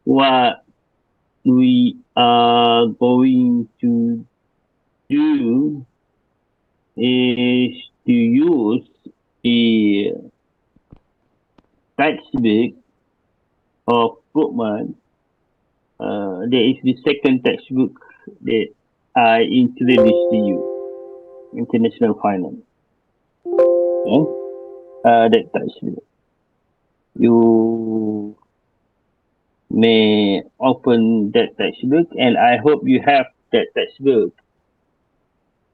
what we are going to do is to use the textbook of Krugman. There is the second textbook that I introduced to you, International Finance. Okay? That textbook. You may open that textbook, and I hope you have that textbook.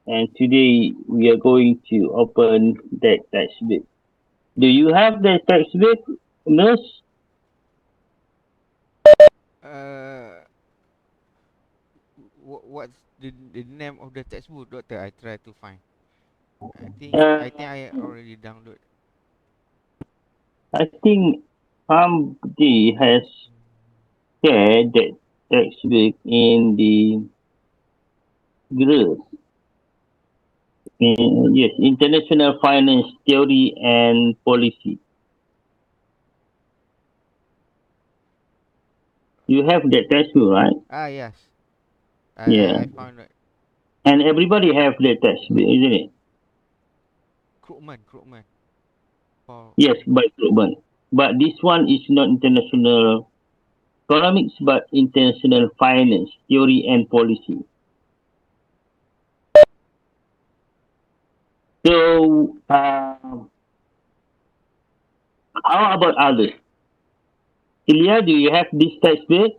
And today we are going to open that textbook. Do you have that textbook, Nurse? Uh, what's the name of the textbook, doctor? I try to find. Uh, I already download. I think somebody has shared that textbook in the group. Yes, International Finance Theory and Policy. You have that textbook, right? Ah, yes. Yeah. I found it. And everybody have that textbook, isn't it? Krugman. Paul. Yes, by Krugman. But this one is not international economics, but international finance, theory and policy. So, how about others? Ilya, do you have this textbook?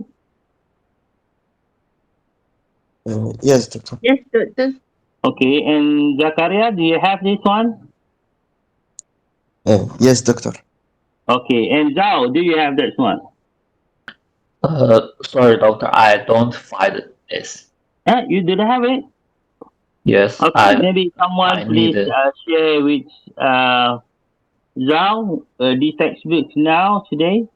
Yes, doctor. Yes, doctor. Okay, and Zakaria, do you have this one? Yes, doctor. Okay, and Zhao, do you have this one? Sorry, doctor, I don't find this. You didn't have it? Yes, Okay, maybe someone I need please it. share with Zhao the textbooks now today.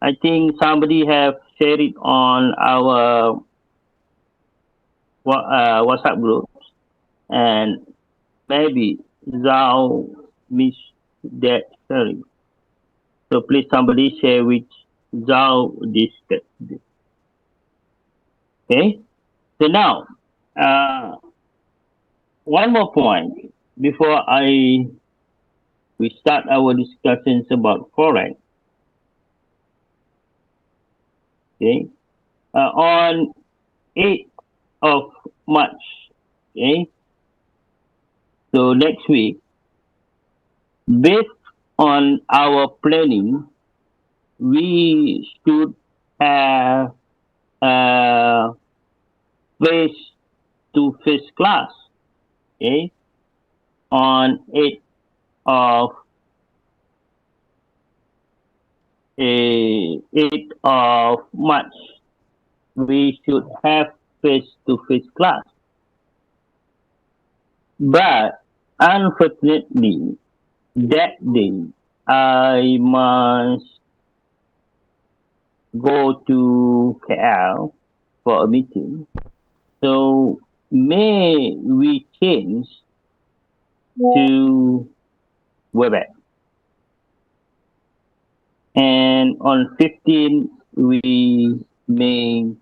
I think somebody have shared it on our WhatsApp group, and maybe Zhao missed that sharing. So please somebody share with Zhao this textbook. Okay. So now, uh, one more point before we start our discussions about forex. Okay. On 8th of March. Okay. So next week, based on our planning, we should have a face-to-face class. Okay. On 8th of 8th of March, we should have face-to-face class. But unfortunately, that day I must go to KL for a meeting. So may we change to WebEx? And on 15, we may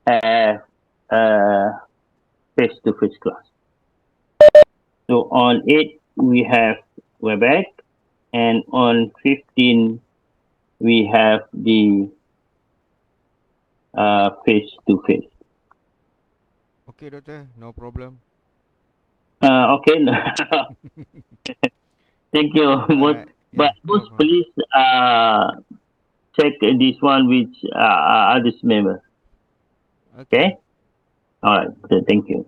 have a face-to-face class. So on 8, we have WebEx, and on 15, we have the face-to-face. Okay, doctor. No problem. Okay, thank you. Alright. But Yeah, no most problem. please check this one with others member. Okay. Okay. All right. So thank you.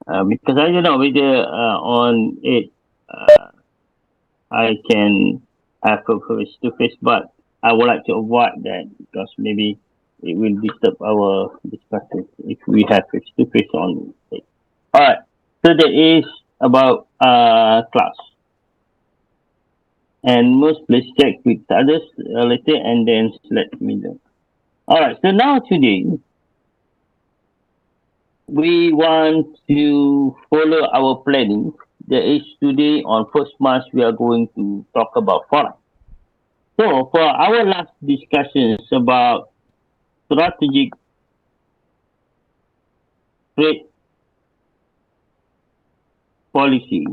Because I don't know whether on it I can have a face to face, but I would like to avoid that because maybe it will disturb our discussion if we have face to face on it. All right. So that is about class, and most please check with others later and then let me know. All right. So now today we want to follow our planning. There is today on 1st March we are going to talk about forex. So for our last discussions about strategic trade policy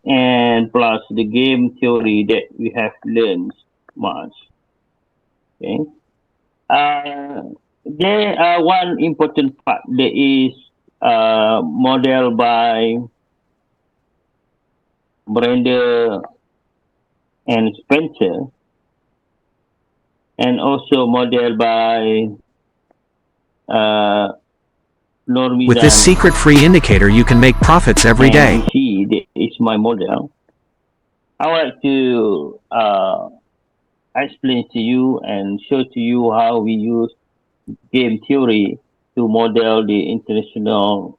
and plus the game theory that we have learned much. Okay. There are one important part that is modeled by Brenda and Spencer, and also modeled by With this Normizan secret-free indicator, you can make profits every day. and she, that is my model. I would like to explain to you and show to you how we use game theory to model the international,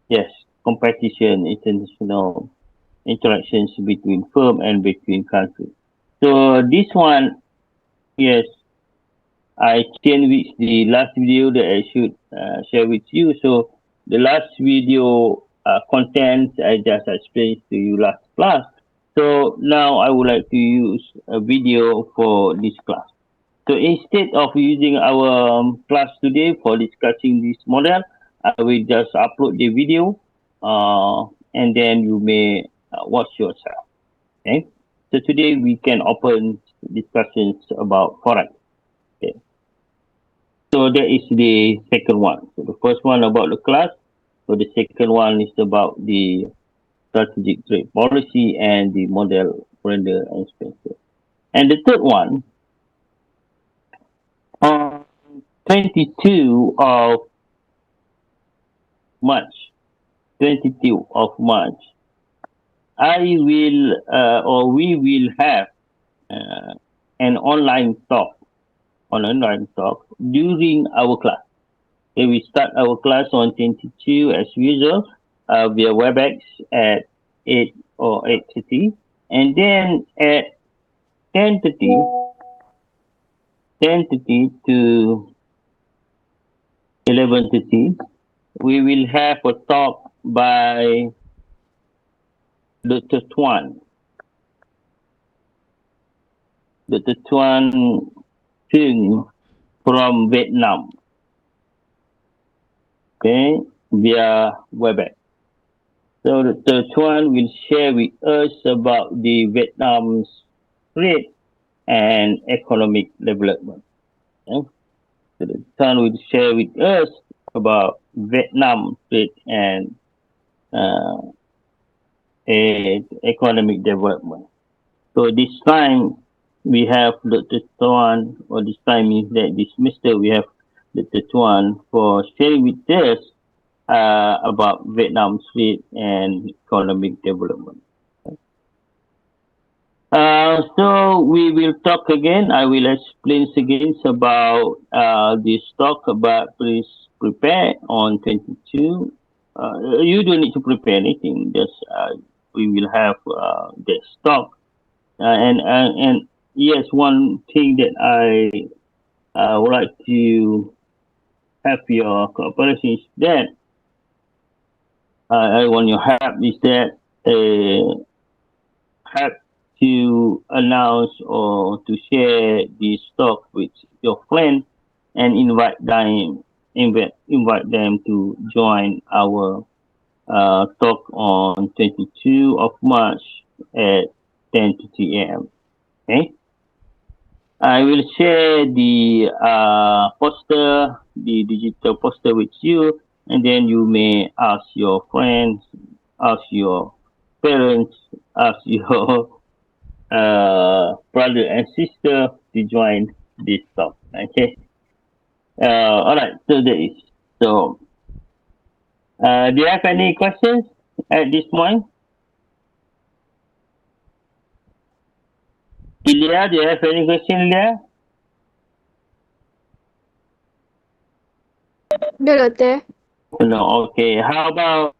yes, competition, international interactions between firm and between countries. So this one, yes, I can with the last video that I should share with you. So the last video content I just explained to you last class. So now I would like to use a video for this class. So instead of using our class today for discussing this model, I will just upload the video and then you may watch yourself. Okay. So today we can open discussions about Forex. Okay. So that is the second one. So the first one about the class. So the second one is about the strategic trade policy and the model Brenda and Spencer. And the third one, on 22 of March, 22 of March, I will or we will have an online talk during our class. Okay, we start our class on 22 as usual via WebEx at 8 or 8:30, and then at 10:30 to 11:30, we will have a talk by Dr. Tuan. Dr. Tuan Thing from Vietnam. Okay, via WebEx. So Dr. Tuan will share with us about the Vietnam's trade and economic development. Okay? So Dr. Tuan will share with us about Vietnam trade and economic development. So this time we have Dr. Tuan, or this time is that this semester we have Dr. Tuan for sharing with us about Vietnam's trade and economic development. So we will talk again. I will explain again about this talk, but please prepare on 22. You don't need to prepare anything. Just we will have this talk. And yes, one thing that I would like to have your cooperation is that I want your help is that have to announce or to share this talk with your friends and invite them to join our talk on 22 of March at 10:30 a.m. Okay. I will share the poster, the digital poster with you, and then you may ask your friends, ask your parents, ask your brother and sister to join this talk. Okay. All right. So that is so. Do you have any questions at this point? Ilya, do you have any question, Ilya? No, Doctor. No. Okay. How about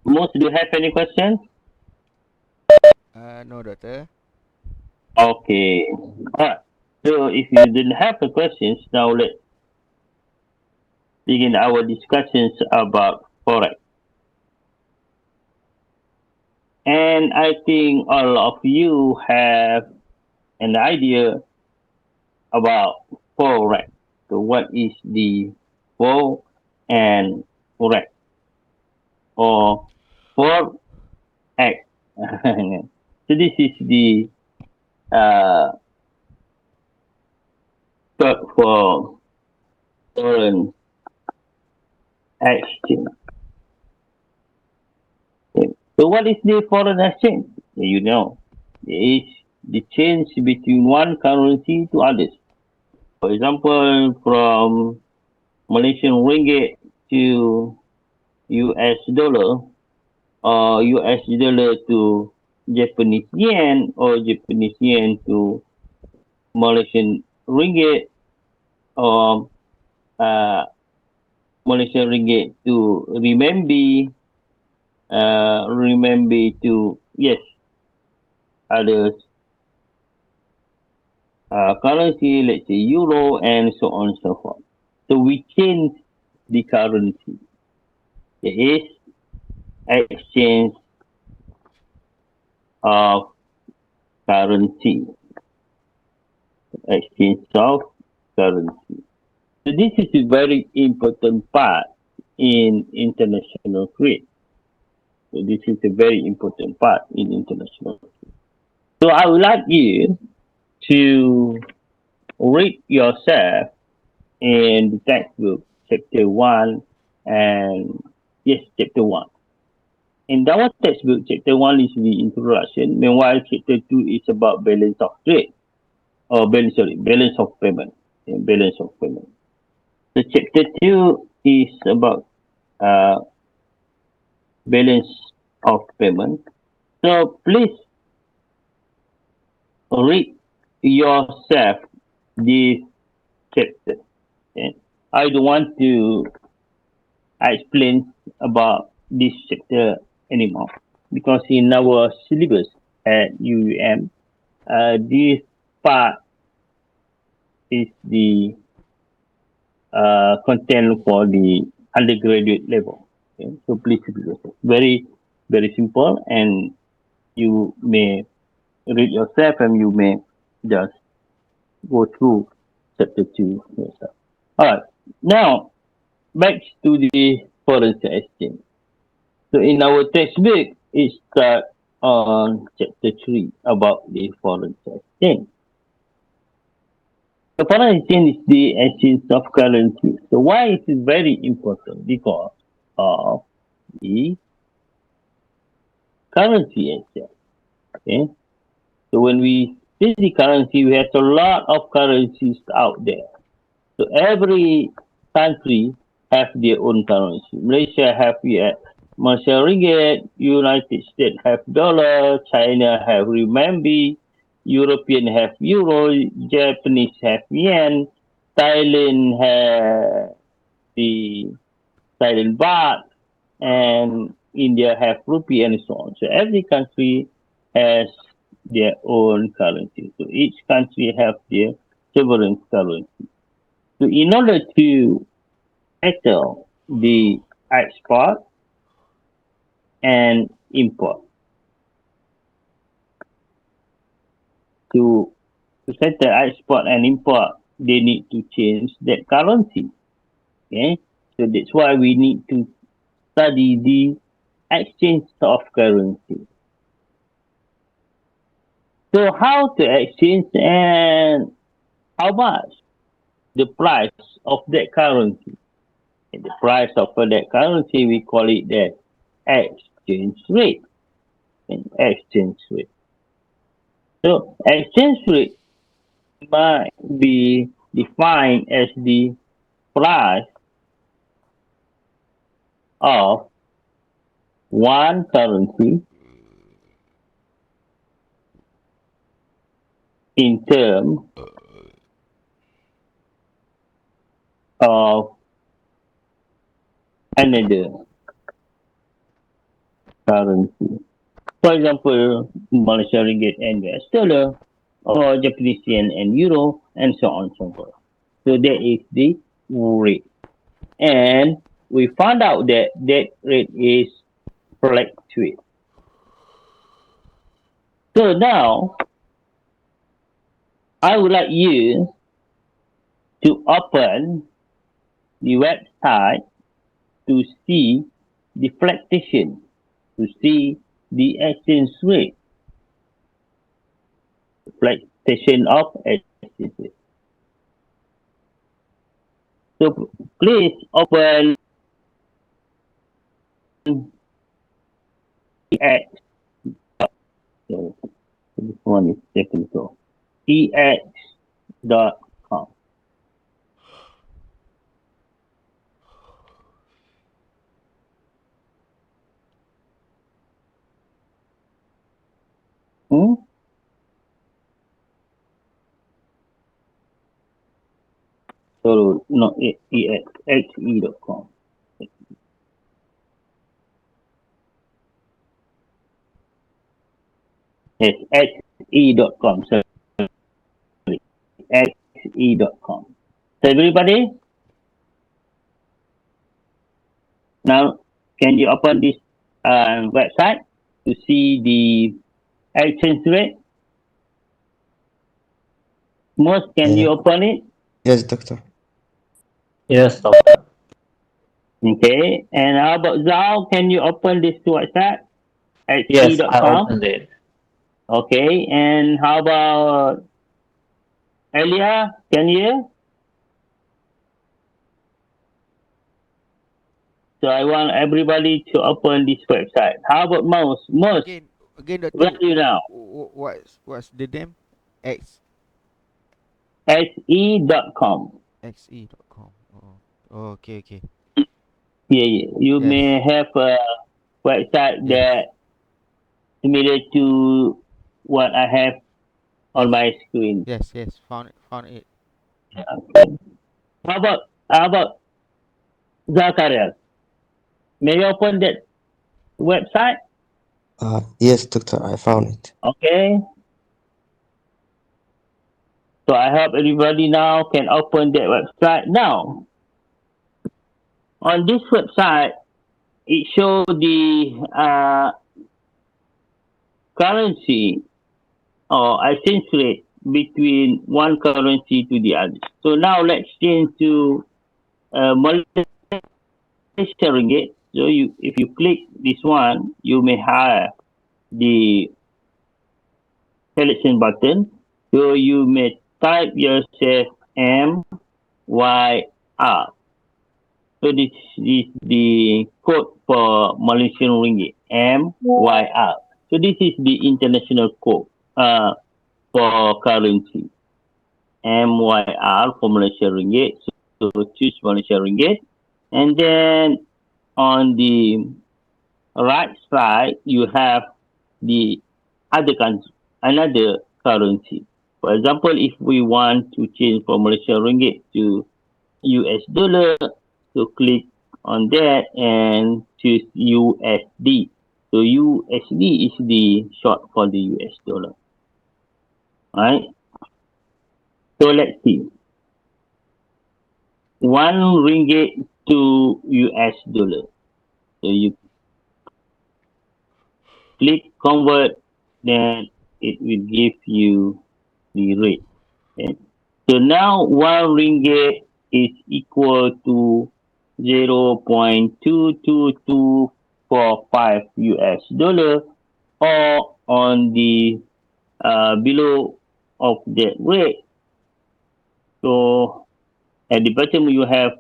Most, do you have any questions? No, Doctor. Okay. Alright. So if you didn't have the questions, now let's begin our discussions about forex. And I think all of you have an idea about forex. So what is the forex and forex or forex? So this is the short for foreign exchange. Okay. So what is the foreign exchange? You know, it is the change between one currency to others. For example, from Malaysian ringgit to US dollar, or US dollar to Japanese yen, or Japanese yen to Malaysian ringgit, or Malaysian ringgit to renminbi, renminbi to others currency, let's say euro, and so on and so forth. So we change the currency. There is exchange of currency. Exchange of currency. So this is a very important part in international trade. So this is a very important part in international trade. So I would like you to read yourself in the textbook, chapter 1 and chapter 1. In our textbook, chapter 1 is the introduction, meanwhile chapter 2 is about balance of trade, or balance of payment. Balance of payment. So chapter 2 is about balance of payment. So please read yourself this chapter. Okay? I don't want to explain about this chapter anymore, because in our syllabus at UUM, this part is the content for the undergraduate level. Okay? So please read yourself. Very, very simple, and you may read yourself and you may just go through chapter 2 yourself. Alright, now back to the foreign exchange. So in our textbook, it starts on chapter 3 about the foreign exchange. The foreign exchange is the exchange of currency. So why is it very important? Because of the currency exchange. Okay. So when we see the currency, we have a lot of currencies out there. So every country have their own currency. Malaysia have Malaysia ringgit, United States have dollar, China have renminbi, European have euro, Japanese have yen, Thailand have the Thailand baht, and India have rupee, and so on. So every country has their own currency. So each country have their sovereign currency. So in order to settle the export and import, to settle export and import, they need to change that currency. Okay, so that's why we need to study the exchange of currency. So how to exchange and how much? The price of that currency. And the price of that currency, we call it the exchange rate. And exchange rate. So exchange rate might be defined as the price of one currency in terms of another currency. For example, Malaysia ringgit and US dollar, or Japanese yen and euro, and so on and so forth. So that is the rate. and we found out that that rate is fluctuate. So now, I would like you to open the website to see the fluctuation, to see the exchange rate, fluctuation of exchange rate. So please open EX. So this one is technical. EX.com. Hmm? So no, EX, XE.com. Yes, XE.com. Sorry, XE.com. So everybody, now can you open this website to see the exchange rate? Most, can you open it? Yes, doctor. Yes, doctor. Okay. And how about Zhao? Can you open this website? Yes, I XE.com. opened it. Okay. And how about Elia? Can you? So I want everybody to open this website. How about Mouse? Mouse, Again, Doctor. where are you now? What's the name? XE.com. xe.com. Oh, okay. Yeah, yeah. You Yes. may have a website Yes. that similar to what I have on my screen. Yes. Found it. Okay. How about Zakaria? May you open that website? Yes, doctor, I found it. Okay. So I hope everybody now can open that website. Now, on this website, it shows the currency or exchange rate between one currency to the other. So now let's change to Malaysia ringgit. So if you click this one, you may have the selection button. So you may type yourself MYR. So this is the code for Malaysian ringgit, MYR. So this is the international code for currency, MYR for Malaysian ringgit. So choose Malaysian ringgit, and then on the right side you have the another currency. For example, if we want to change from Malaysian ringgit to US dollar, so click on that and choose USD. So USD is the short for the US dollar. Right? So let's see. 1 ringgit to US dollar. So you click convert, then it will give you the rate. Okay. So now 1 ringgit is equal to 0.22245 US dollar, or on the below of that rate. So at the bottom you have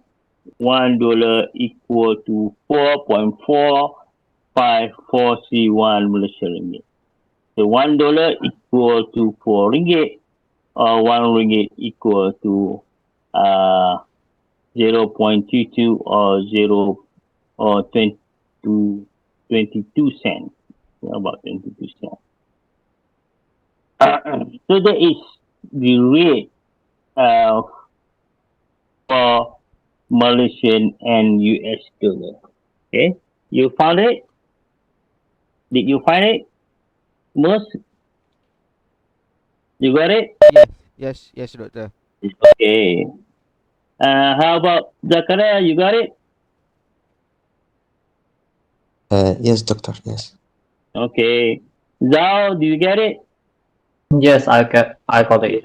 $1 equal to 4.45431 Malaysian ringgit. So $1 equal to 4 ringgit, or 1 ringgit equal to 0.22 or 22 cents, about 22 cents. So that is the rate for Malaysian and US dollar. Okay, you found it? Did you find it? Most? You got it? Yes, Doctor. Okay. How about Zakaria? You got it? Yes, doctor. Yes. Okay. Zhao, do you get it? Yes, I got it.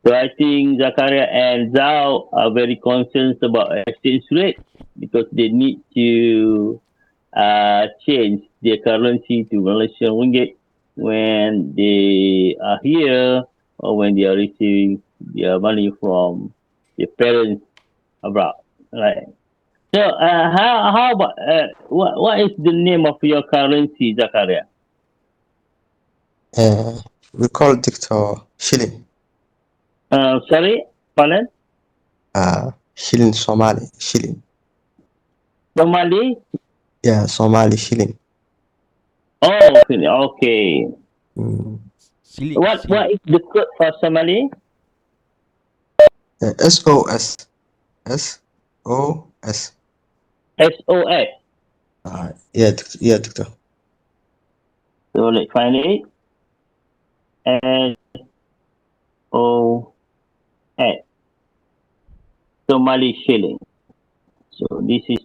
So I think Zakaria and Zhao are very concerned about exchange rate because they need to change their currency to Malaysian ringgit when they are here or when they are receiving their money from their parents abroad. Right. So how about what is the name of your currency, Zakaria? We call doctor shilling. Sorry, pardon? Shilling Somali shilling. Somali? Yeah, Somali shilling. Oh, okay. Mm. Siling, What siling. is the code for Somali? SOS. SOS. SOS. Yeah, yeah, doctor. So let's find it. SOS. Somali shilling. So this is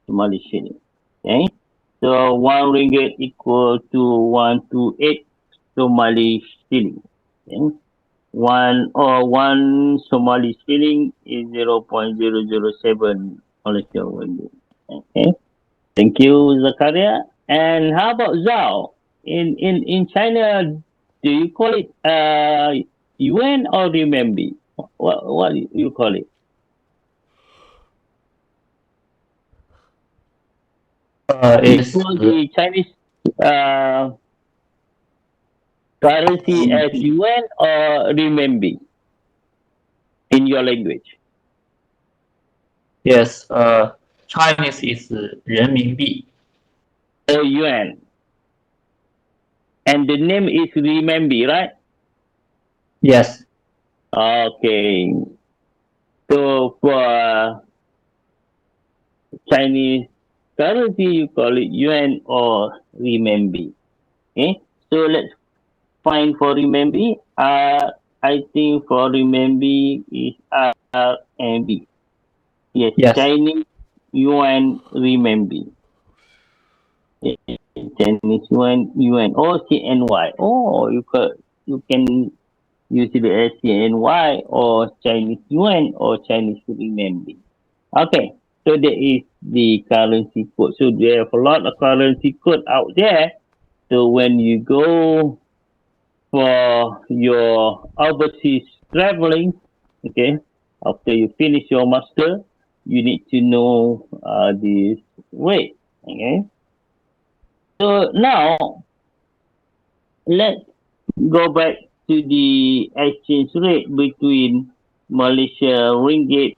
Somali shilling. Okay. So 1 ringgit equal to 128 Somali shilling. Okay. One Somali shilling is 0.007 Malaysian ringgit. Okay. Thank you, Zakaria. And how about Zhao? In China, do you call it yuan or renminbi? What you call it? Do you It's call the Chinese uh, currency as yuan or renminbi in your language? yes. Chinese is 人民币. Yuan. And the name is renminbi, right? Yes. Okay. So for Chinese currency, you call it yuan or renminbi. Okay. So let's find for renminbi. I think for renminbi is RMB. Yes, Yes. Chinese yuan renminbi. Chinese yuan or CNY. Oh, you can use it as CNY or Chinese yuan or Chinese renminbi. Okay, so there is the currency code. So there have a lot of currency code out there. So when you go for your overseas traveling, okay, after you finish your master, you need to know this way. Okay. So now let's go back to the exchange rate between Malaysia ringgit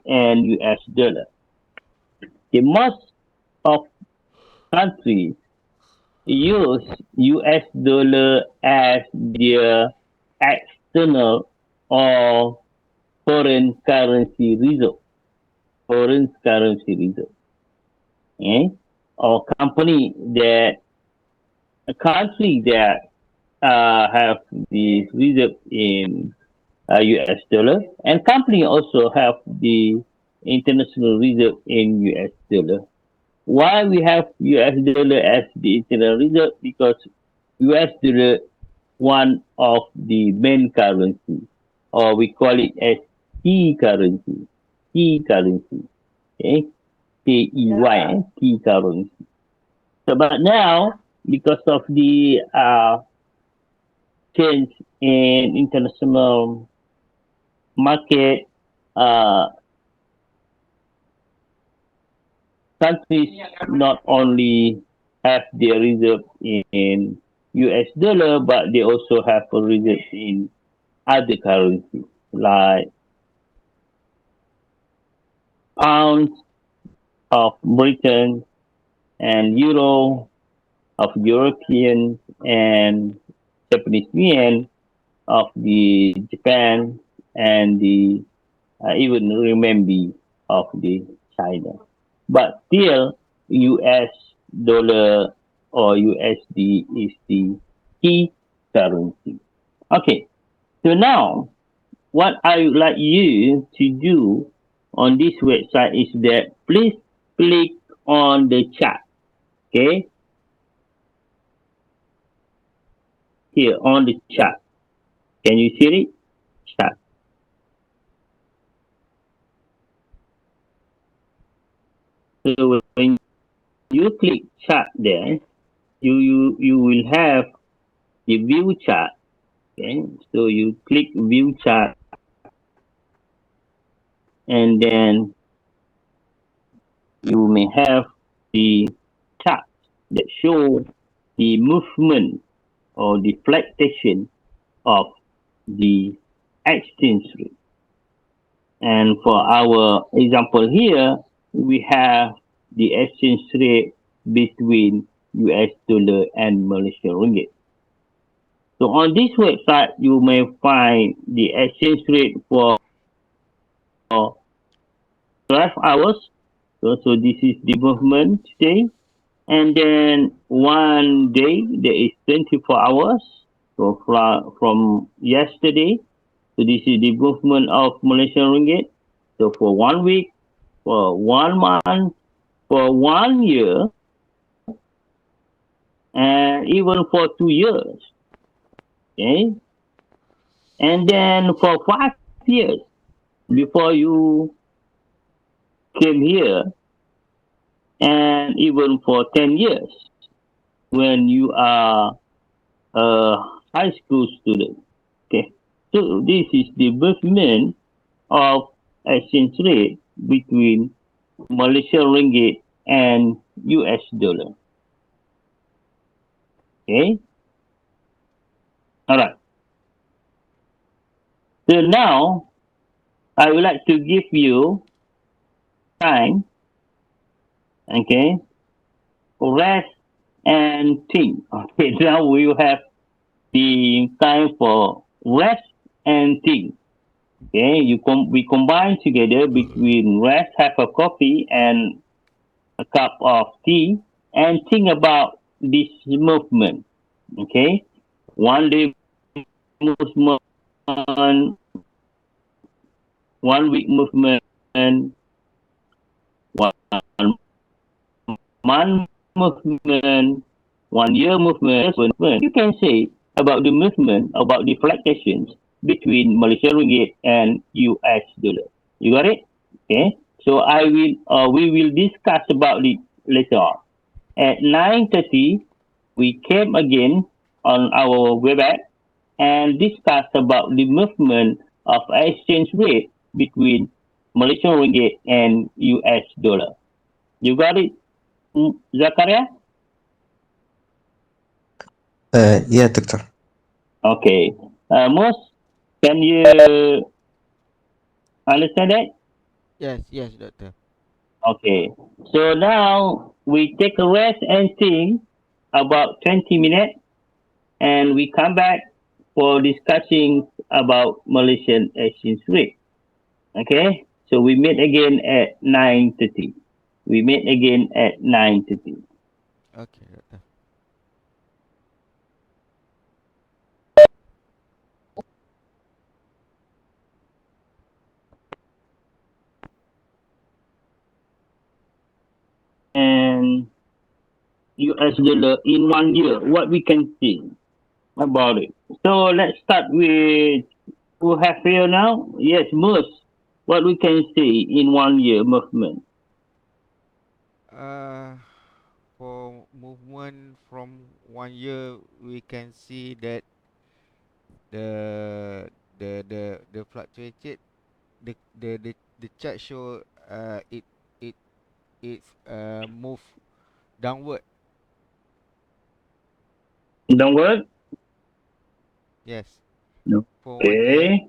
and US dollar. Okay, most of countries use US dollar as their external or foreign currency reserve. Foreign currency reserve. Okay? Or company that a country that have the reserve in US dollar, and company also have the international reserve in US dollar. Why we have US dollar as the internal reserve? Because US dollar one of the main currency, or we call it as key currency. Key currency. Okay? KEY, key currency. So, but now, because of the change in international market, uh, countries not only have their reserve in US dollar, but they also have a reserve in other currencies like pounds of Britain and euro of European and Japanese yen of the Japan and the even renminbi of the China. But still, US dollar or USD is the key currency. Okay, so now what I would like you to do on this website is that please click on the chart. Okay, here on the chart. Can you see it? Chart. So when you click chart there, you will have the view chart. Okay, so you click view chart, and then you may have the chart that show the movement or the fluctuation of the exchange rate. And for our example here, we have the exchange rate between US dollar and Malaysian ringgit. So on this website, you may find the exchange rate for 12 hours. So this is the movement today. And then one day, there is 24 hours. So from yesterday, so this is the movement of Malaysian ringgit. So for 1 week, for 1 month, for 1 year, and even for 2 years. Okay. And then for 5 years, before you came here, and even for 10 years, when you are a high school student. Okay. So this is the movement of exchange rate between Malaysian ringgit and US dollar. Okay. All right. So now I would like to give you time, okay, rest and think. Okay, now we will have the time for rest and think. Okay, we combine together between rest, have a coffee and a cup of tea, and think about this movement. Okay, 1 day movement, 1 week movement, 1 month movement, 1 year movement. You can say about the movement, about the fluctuations between Malaysian ringgit and US dollar. You got it? Okay. So we will discuss about it later on. At 9:30, we came again on our WebEx and discuss about the movement of exchange rate between Malaysian ringgit and US dollar. You got it, Zakaria? Yeah, doctor. Okay. Most, can you understand that? Yes, doctor. Okay. So now we take a rest and think about 20 minutes and we come back for discussing about Malaysian exchange rate. Okay. So we meet again at 9:30. We meet again at 9:30. Okay, doctor. And US dollar in 1 year, what we can see about it. So let's start with who have here now. Yes, most. What we can see in 1 year movement. Uh, for movement from 1 year, we can see that the the fluctuated the chart show it it's move downward. Downward? Yes, No. for 1 year. Okay.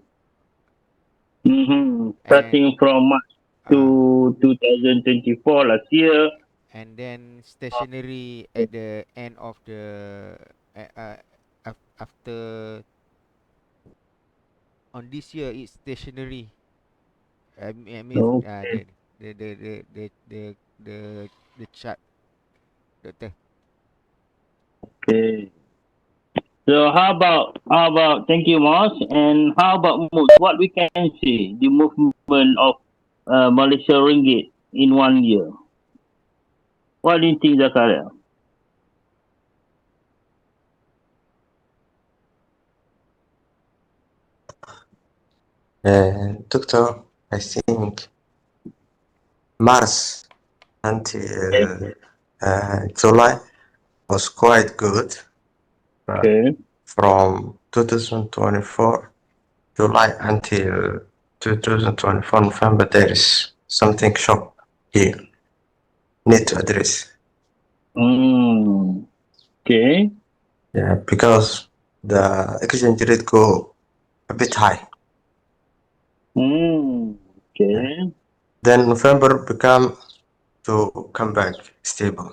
And Starting from March uh to 2024 last year. and then stationary at the end of the uh, uh, after on this year it's stationary. I mean Okay. the the the the the the, the chart, doctor. Okay. So how about thank you, Moss, and how about Mood? What we can see the movement of Malaysia ringgit in 1 year. What do you think, Zakaria? Doctor, I think March until July was quite good. But Okay. from 2024 July until 2024 November, there is something shock here. Need to address. Okay. Yeah, because the exchange rate go a bit high. Okay. Then November become to come back stable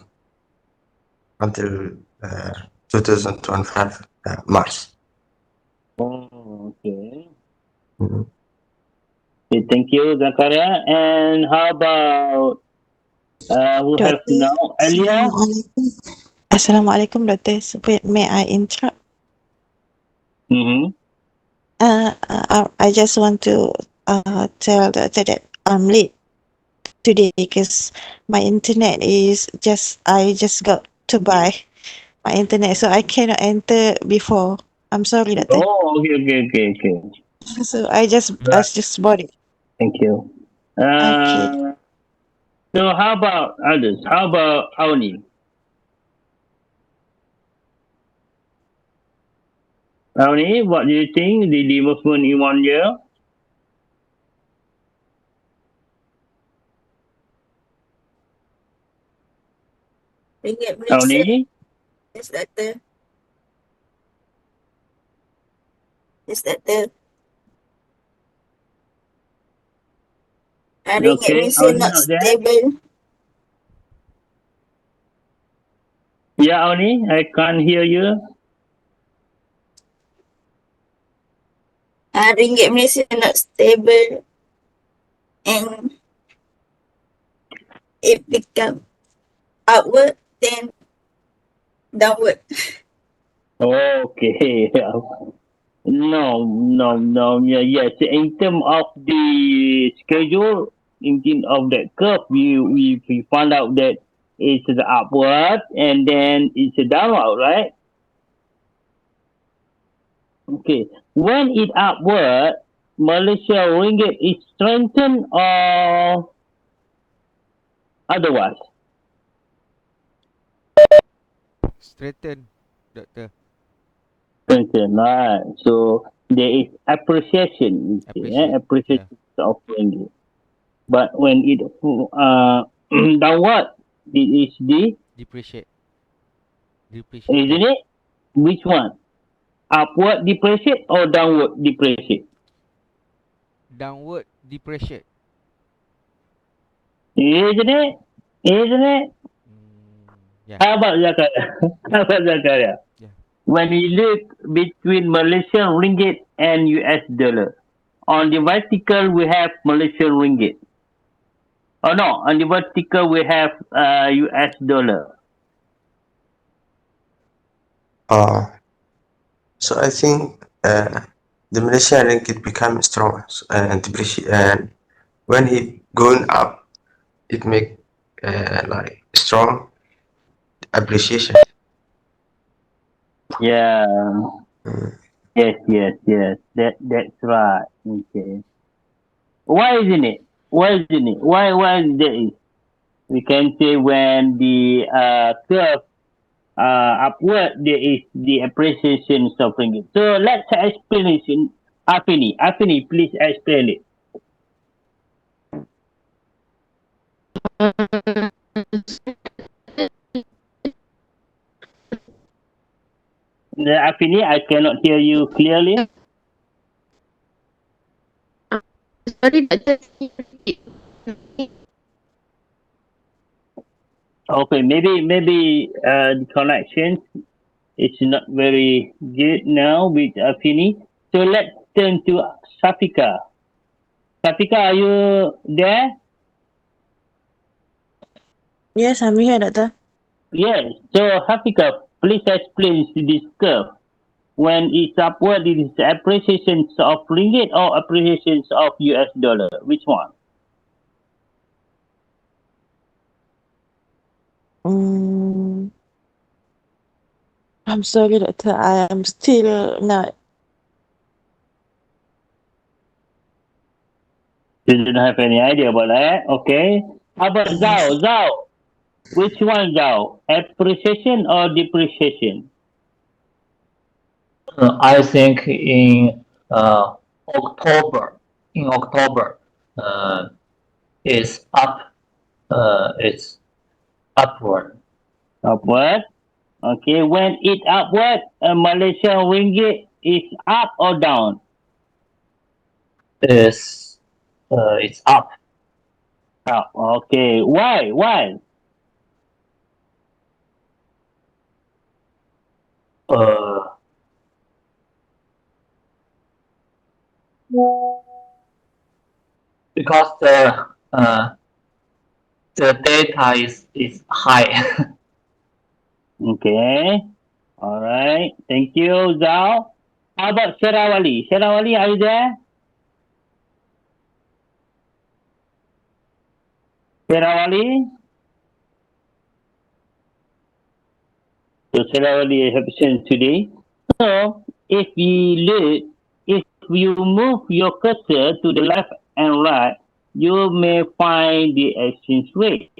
until 2025 March. Okay. Mhm. Okay, thank you, Zakaria. And how about who have Doctor, now? Alia? Assalamualaikum. Assalamualaikum, Doctor. May I interrupt? Mm-hmm. I just want to tell Doctor that I'm late today because my internet is I just got to buy my internet, so I cannot enter before. I'm sorry, Doctor. Oh, okay. So I just bought it. Thank you. Okay. So how about others? How about Auni? Auni, what do you think the movement in 1 year? Ringgit Malaysia, Auni? yes, Doctor. Yes, Doctor. Ringgit Okay, Malaysia Auni not not there? stable. Yeah, Auni, I can't hear you. Ringgit Malaysia not stable, and it become upward then downward. Okay. No. Yeah, yes. In terms of the schedule, in terms of that curve, we found out that it's the upward and then it's a downward, right? Okay. When it upward, Malaysia ringgit is strengthened or otherwise? Straighten, Doctor. Strengthened, right? So there is appreciation, appreciation of ringgit. But when it downward, it is the Depreciate. isn't it? Which one? Upward depreciate or downward depreciate? Downward depreciate. Isn't it? Isn't it? Yeah. How about Zakaria? Yeah. When we look between Malaysian ringgit and US dollar, on the vertical we have Malaysian ringgit. Oh no, on the vertical we have US dollar. So I think the Malaysian ringgit become stronger and depreciate, and when it going up, it make like strong appreciation. Yeah. Mm. Yes. That's right. Okay. Why isn't it? Why is that? We can say when the curve upward, there is the appreciation of ringgit. So let's explain it in Afini. Afini, please explain it. Afini, I cannot hear you clearly. Sorry, Doctor. Okay, maybe the connection is not very good now with Afini. So let's turn to Safika. Safika, are you there? Yes, I'm here, Doctor. Yes. So Safika, please explain this curve. when it's upward, it is appreciation of ringgit or appreciation of US dollar? Which one? Mm, I'm sorry, doctor. I am still not. You don't have any idea about that? Okay. How about Zhao? Zhao, which one, Zhao? Appreciation or depreciation? I think October, in October, is up. It's upward. Upward. Okay. When it upward, Malaysian ringgit is up or down? It's up. Up. Okay. Why? Why? Uh, because the data is high. Okay. All right. Thank you, Zhao. How about Sherawali? Sherawali, are you there? Sherawali? So Sherawali is absent today. So if you move your cursor to the left and right, you may find the exchange rate.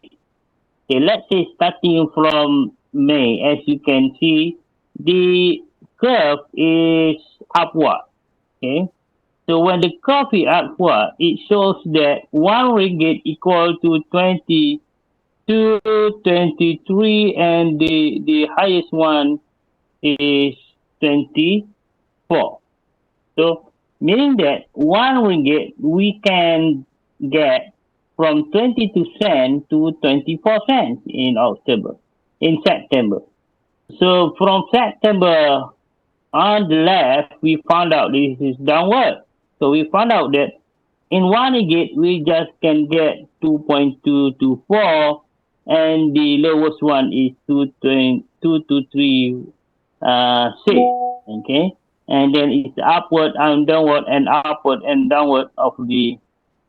Okay, let's say starting from May, as you can see, the curve is upward. Okay, so when the curve is upward, it shows that 1 ringgit equal to 22, 23, and the highest one is 24. So meaning that 1 ringgit we can get from 22 cents to 24 cents in September. So from September on the left, we found out this is downward. So we found out that in 1 ringgit, we just can get 2.224, and the lowest one is 223 6. Okay, and then it's upward and downward and upward and downward of the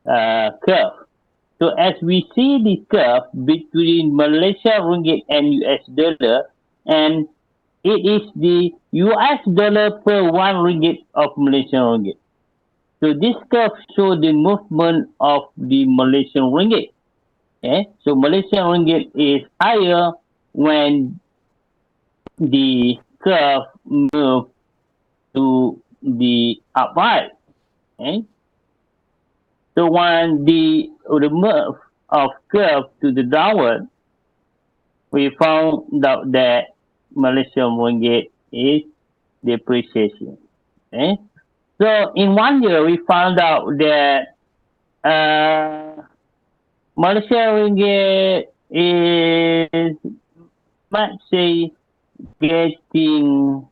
curve. So as we see the curve between Malaysia ringgit and US dollar, and it is the US dollar per 1 ringgit of Malaysian ringgit. So this curve shows the movement of the Malaysian ringgit. Okay, so Malaysian ringgit is higher when the curve moves to the upright. Okay, so when the move of curve to the downward, we found out that Malaysian ringgit is depreciation. Okay, so in 1 year we found out that Malaysian ringgit is, let's say, getting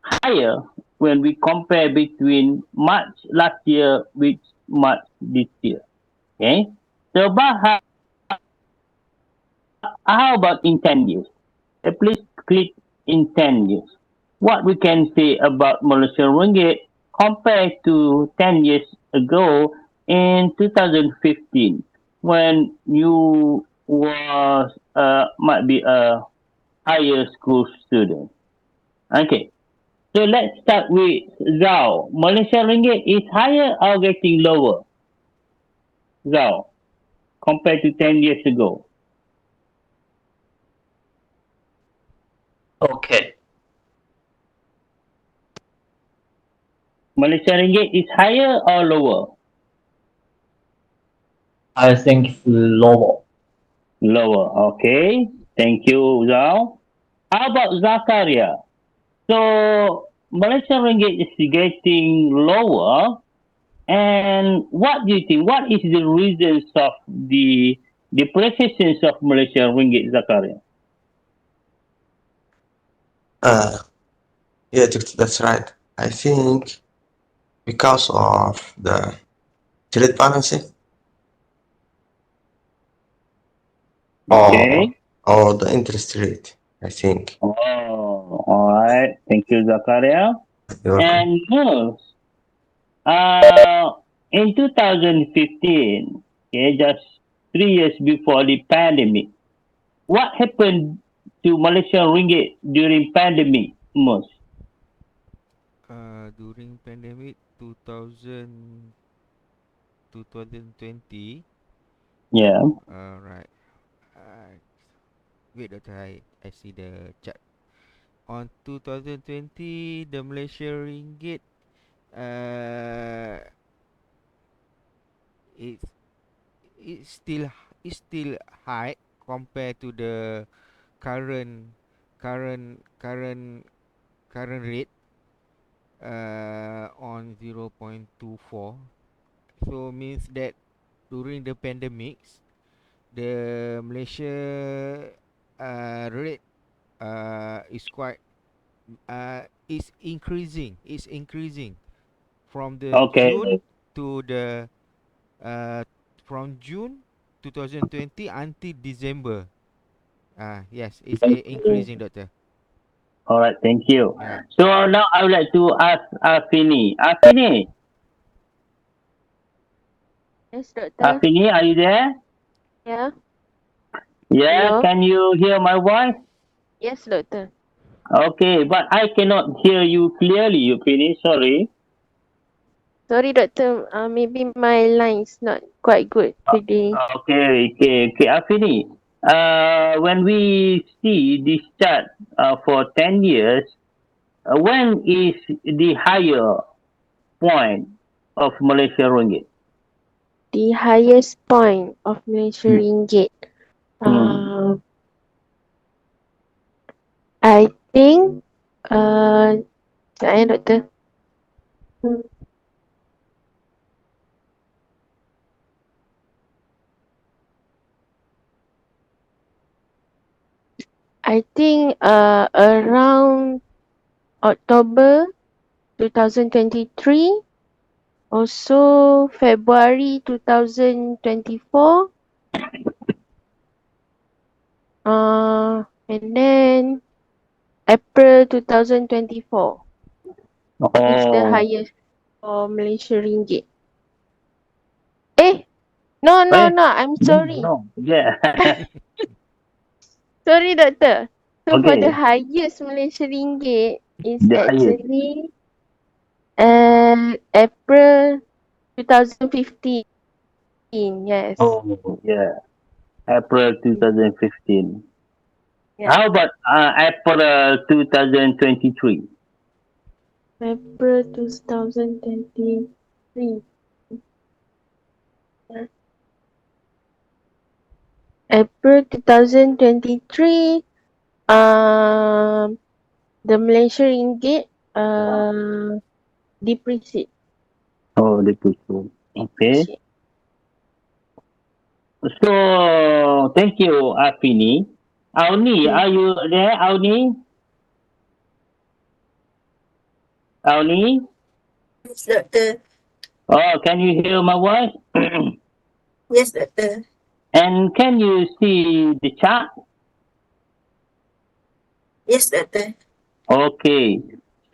higher when we compare between March last year with March this year. Okay, so but how about in 10 years? Please click in 10 years. What we can say about Malaysian ringgit compared to 10 years ago in 2015, when you was might be a higher school student. Okay, so let's start with Zhao. Malaysian ringgit is higher or getting lower? Zhao, compared to 10 years ago. Okay. Malaysian ringgit is higher or lower? I think it's lower. Lower. Okay. Thank you, Zhao. How about Zakaria? So Malaysian ringgit is getting lower, and what do you think? What is the reasons of the depreciation of Malaysian ringgit, Zakaria? Yeah, that's right. I think because of the trade balancing Okay. or the interest rate, I think. Oh, All right. Thank you, Zakaria. You're welcome. And Nurse, in 2015, okay, just 3 years before the pandemic, what happened to Malaysian ringgit during pandemic, Nurse? During pandemic 2020. Yeah. Right. Wait, Doctor, I see the chart. On 2020, the Malaysian ringgit, it's it's still high compared to the current current current current rate on 0.24. So means that during the pandemics, the Malaysia rate is quite is increasing. It's increasing from the Okay. June to the from June 2020 until December. Yes, it's increasing, Doctor. All right. Thank you. Yeah. So now I would like to ask Afini. Afini, Yes, Doctor. Afini, are you there? Yeah. Yeah. Hello. Can you hear my voice? Yes, Doctor. Okay, but I cannot hear you clearly, Afini. Sorry. Sorry, Doctor. Maybe my line is not quite good today. Okay. Afini, when we see this chart for 10 years, when is the higher point of Malaysia ringgit? The highest point of Malaysian ringgit. Hmm. I think, saya Doctor. I think around October 2023, also February 2024, and then April 2024 is the Oh, highest for Malaysia ringgit. No, eh, I'm sorry. no, yeah. Sorry, Doctor. So for the Okay, highest Malaysia ringgit is the highest. actually April 2015. Yes. Oh, yeah, April 2015. Yeah. How about April 2023? April 2023. April 2023, the Malaysia ringgit depreciate. Oh, the people. Okay. So, thank you, Afini. Auni, are you there, Auni? Auni? Yes, Doctor. Oh, can you hear my voice? Yes, Doctor. And can you see the chart? Yes, Doctor. Okay.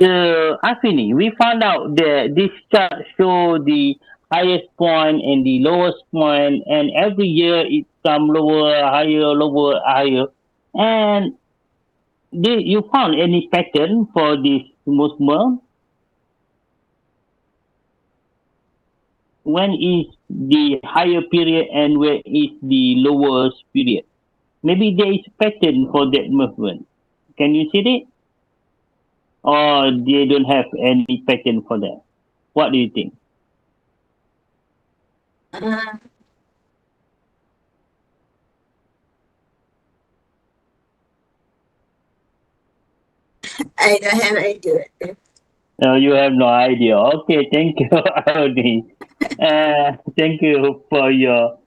So, Afini, we found out that this chart show the highest point and the lowest point, and every year it come lower, higher, lower, higher. And you found any pattern for this movement? When is the higher period and where is the lowest period? Maybe there is pattern for that movement. Can you see it? Or they don't have any pattern for that? What do you think? Uh, I don't have idea, Doctor. No, you have no idea. Okay, thank you, Audi. Thank you for your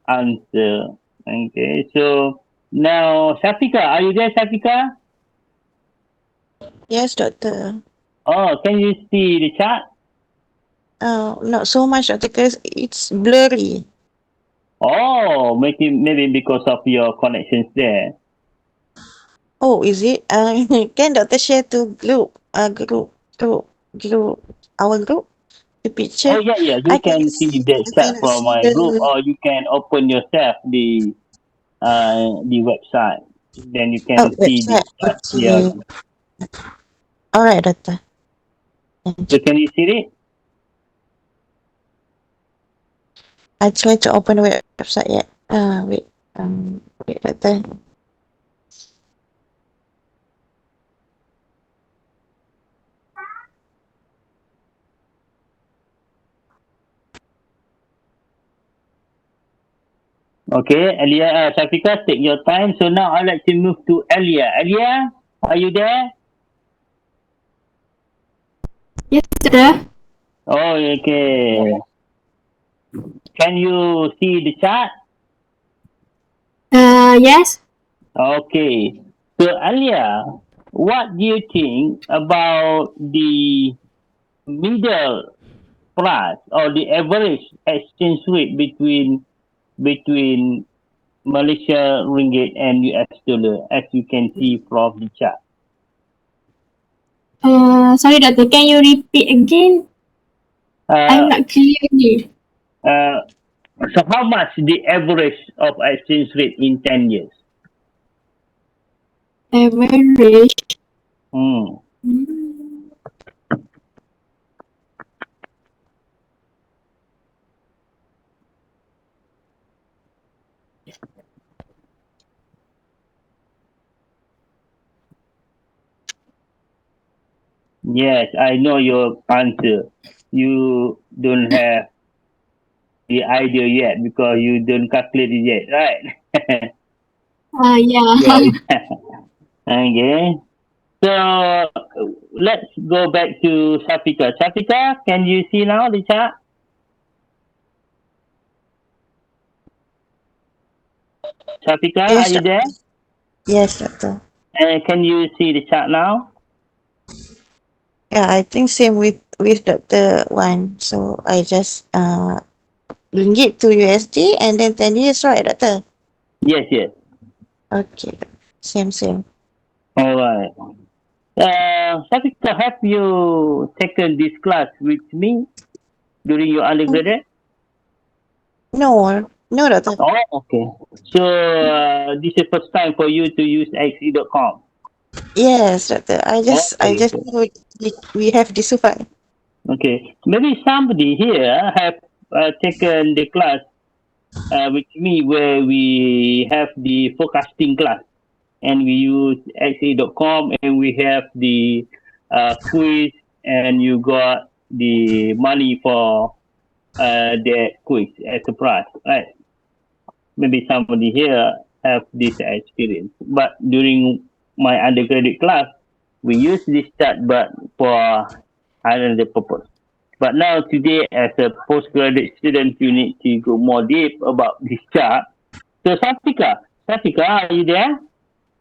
answer. Okay, so now Shafika, are you there, Shafika? Yes, Doctor. Oh, can you see the chart? Not so much, Doctor, because it's blurry. Oh, maybe because of your connections there. Oh, is it? Can Doctor share to group, our group, the picture? Oh yeah, yeah. You I can cannot see see, the I chat cannot from see my group, the. or you can open yourself the website. Then you Oh, can see the website. chat. Yeah. Okay. All right, Doctor. Thank So you. can you see it? I try to open the website yet. Wait, Doctor. Okay, Elia, Safika, take your time. So now I'd like to move to Elia. Elia, are you there? Yes, sir. Oh, okay. Can you see the chart? Yes. Okay. So Elia, what do you think about the middle price or the average exchange rate between Malaysia ringgit and US dollar, as you can see from the chart? Sorry, doctor. Can you repeat again? I'm Uh, not clear here. uh, so how much the average of exchange rate in 10 years? Average. Hmm. Yes, I know your answer. You don't have the idea yet because you don't calculate it yet, right? Yeah. Yes. Okay. So let's go back to Safika. Safika, can you see now the chart? Safika, are Yes, you there? yes, Doctor. Can you see the chart now? Yeah, I think same with Doctor One. So I just ringgit to USD and then 10 years, right, Doctor? Yes, yes. Okay, same. All right. Safika, have you taken this class with me during your undergraduate? No, Doctor. Oh, okay. So this is first time for you to use xe.com. Yes, Doctor. I Okay, just okay. know we have this one. Okay. Maybe somebody here have taken the class with me where we have the forecasting class and we use xe.com and we have the quiz and you got the money for the quiz as a prize, right? Maybe somebody here have this experience. But during my undergraduate class, we use this chart but for another purpose. But now today as a postgraduate student, you need to go more deep about this chart. So Safika, are you there?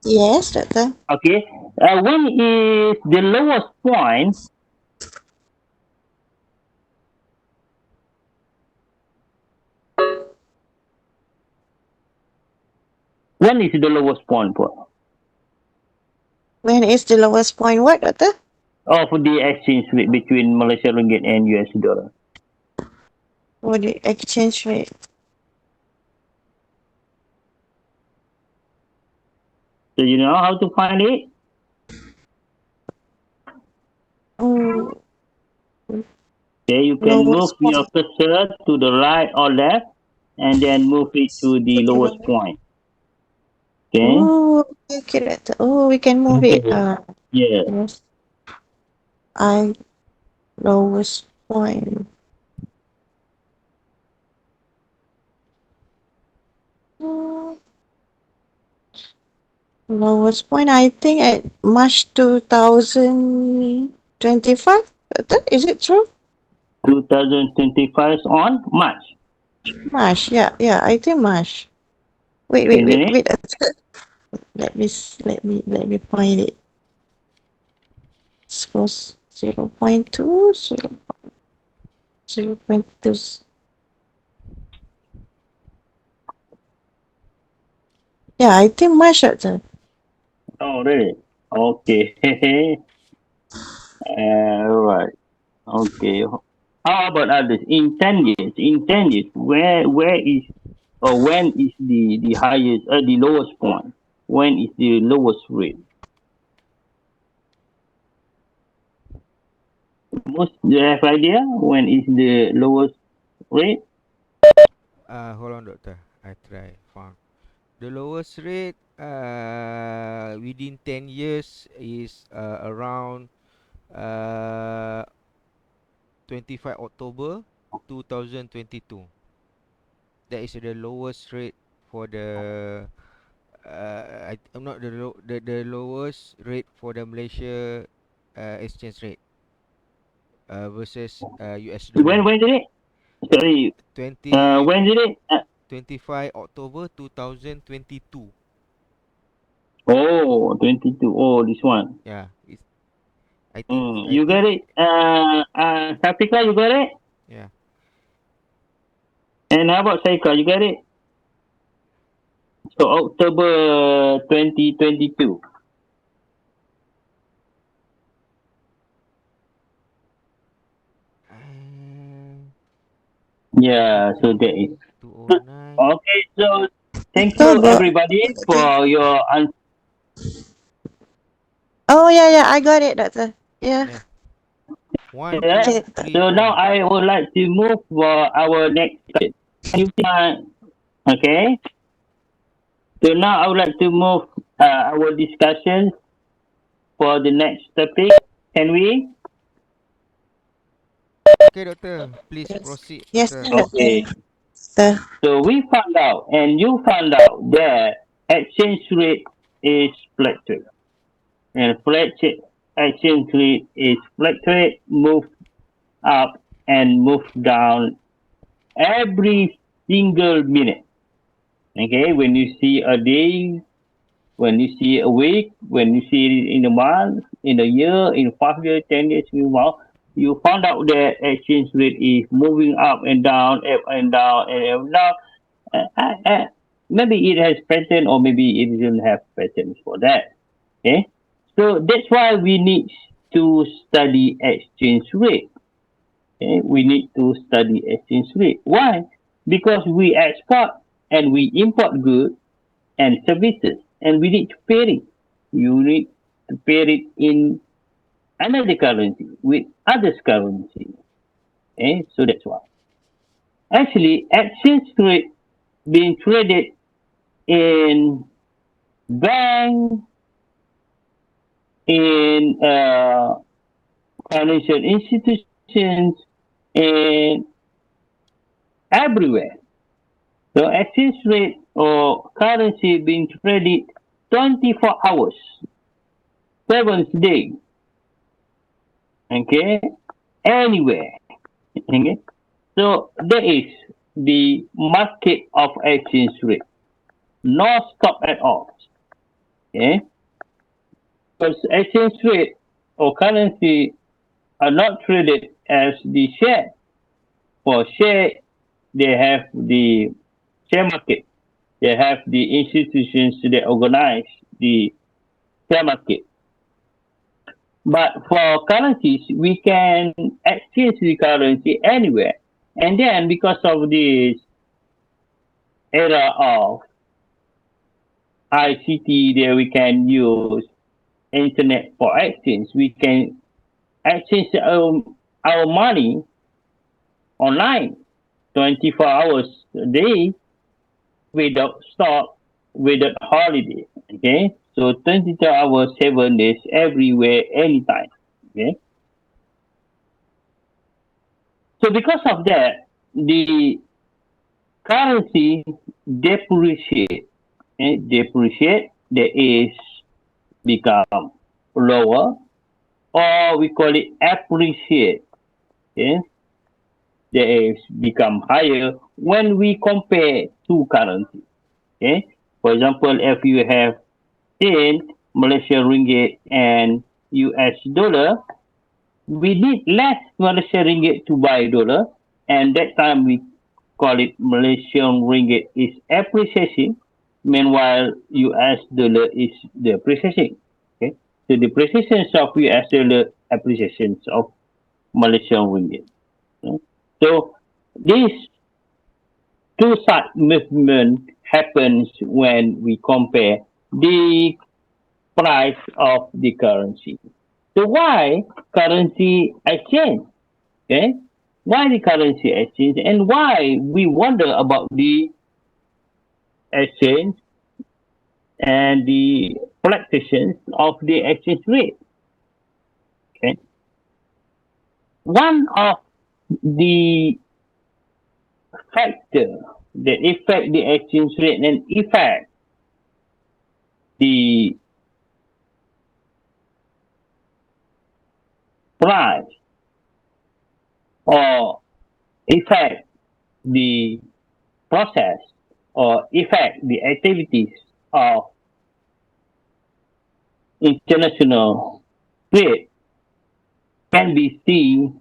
Yes, Doctor. Okay. When is the lowest point? When is the lowest point for? When is the lowest point? What, Doctor? Of the exchange rate between Malaysia ringgit and US dollar? For the exchange rate. So you know how to find it? Oh, Okay, you can move lowest your point. cursor to the right or left and then move it to the lowest point. Okay? Oh, okay, Doctor. Oh, we can move it. Yeah. Yes. I lowest point. Hmm, lowest point, I think at March 2025. Is it true? 2025 on March, March, yeah, I think March. Wait, isn't it? let me find it. Suppose 0.2, 0.2. Yeah, I think March. Oh, really? Okay. Right. Okay. How about others? In 10 years, where is or when is the highest the lowest point? When is the lowest rate? Most do you have idea when is the lowest rate? Hold on, doctor. I try found the lowest rate. Within 10 years is around uh 25 October 2022. That is the lowest rate for the I'm not the lowest rate for the Malaysia exchange rate versus US dollar. When did it? Sorry. 20 When did it? 25 October 2022. Oh, 22. Oh, this one. Yeah, it's, I You got think it. Safika, you got it. yeah. And how about Saika? You got it. So October 2022. Um, Yeah. So that is 209. okay. So thank you October. everybody for your answer. Oh, yeah, I got it, doctor. Yeah. Yeah. 1 Okay. 2 3 So now 4. I would like to move for our next question. Okay. So now I would like to move our discussion for the next topic. Can we? Okay, doctor. Please proceed, Yes, doctor. Okay. doctor. So, So we found out, and you found out that exchange rate is fluctuate, and fluctuate exchange rate is fluctuate, move up and move down every single minute. Okay, when you see a day, when you see a week, when you see it in a month, in a year, in 5 years, 10 years, you found out that exchange rate is moving up and down, up and down, and up and down. Maybe it has pattern, or maybe it doesn't have patterns for that. Okay, so that's why we need to study exchange rate. Okay, we need to study exchange rate. Why? Because we export and we import goods and services, and we need to pair it. You need to pair it in another currency with others currency. Okay, so that's why. Actually, exchange rate being traded in bank, in financial institutions, and everywhere. So exchange rate or currency being traded 24 hours, 7 days. Okay, anywhere. Okay, so that is the market of exchange rate, no stop at all. Okay, because exchange rate or currency are not traded as the share. For share, they have the share market. They have the institutions that organize the share market. But for currencies, we can exchange the currency anywhere. And then because of this era of ICT, that we can use internet for exchange, we can exchange our money online 24 hours a day without stop, without holiday. Okay, so 22 hours, 7 days, everywhere, anytime. Okay, so because of that, the currency depreciate. Okay? Depreciate, that is become lower, or we call it appreciate. Okay, that is become higher when we compare two currencies. Okay, for example, if you have 10 Malaysian ringgit and US dollar, we need less Malaysian ringgit to buy dollar, and that time we call it Malaysian ringgit is appreciation, Meanwhile, US dollar is depreciating. Okay, so depreciation of US dollar, appreciation of Malaysian ringgit. Okay? So this two side movement happens when we compare the price of the currency. So why currency exchange? Okay, why the currency exchange and why we wonder about the exchange and the fluctuations of the exchange rate. Okay, one of the factor that affect the exchange rate and affect the price or affect the process or affect the activities of international trade can be seen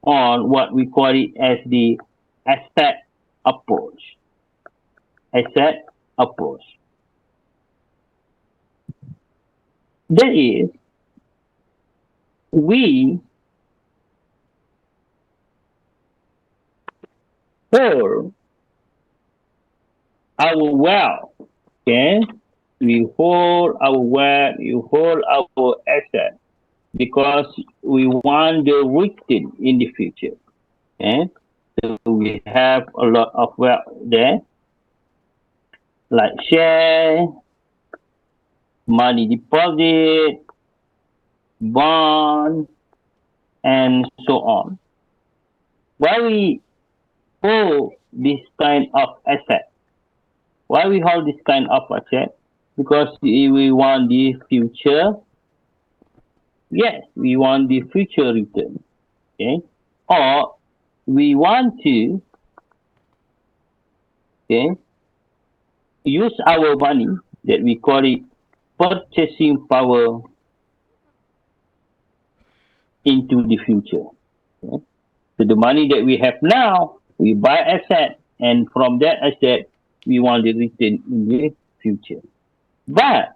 on what we call it as the asset approach. Asset approach. That is, we hold our wealth, okay? We hold our wealth, you hold our asset because we want the return in the future. Okay? So we have a lot of wealth there, like share, money deposit, bond, and so on. Why we hold this kind of asset? Why we hold this kind of asset? Because we want the future. Yes, we want the future return. Okay, or we want to, okay, use our money that we call it purchasing power into the future. Okay? So the money that we have now, we buy asset, and from that asset, we want the return in the future. But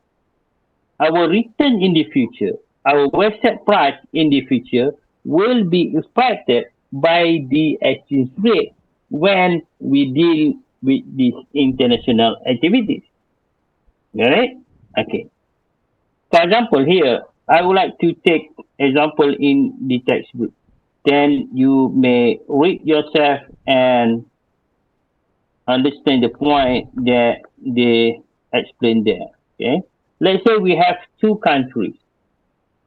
our return in the future, our asset price in the future will be affected by the exchange rate when we deal with these international activities. Alright? Okay. For example, here, I would like to take example in the textbook. Then you may read yourself and understand the point that they explain there. Okay. Let's say we have two countries.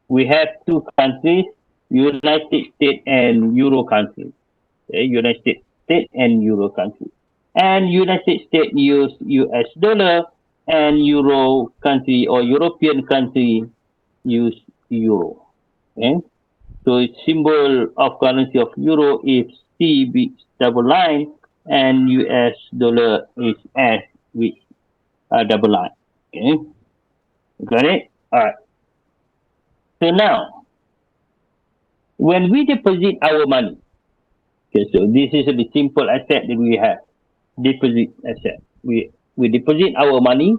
We have two countries, United States and Euro countries. Okay? United States and Euro countries. And United States use US dollar and Euro country or European country use euro. Okay? So its symbol of currency of euro is C with double line and US dollar is S with double line. Okay? Got it? Alright. So now, when we deposit our money, okay, so this is the simple asset that we have. Deposit asset. We deposit our money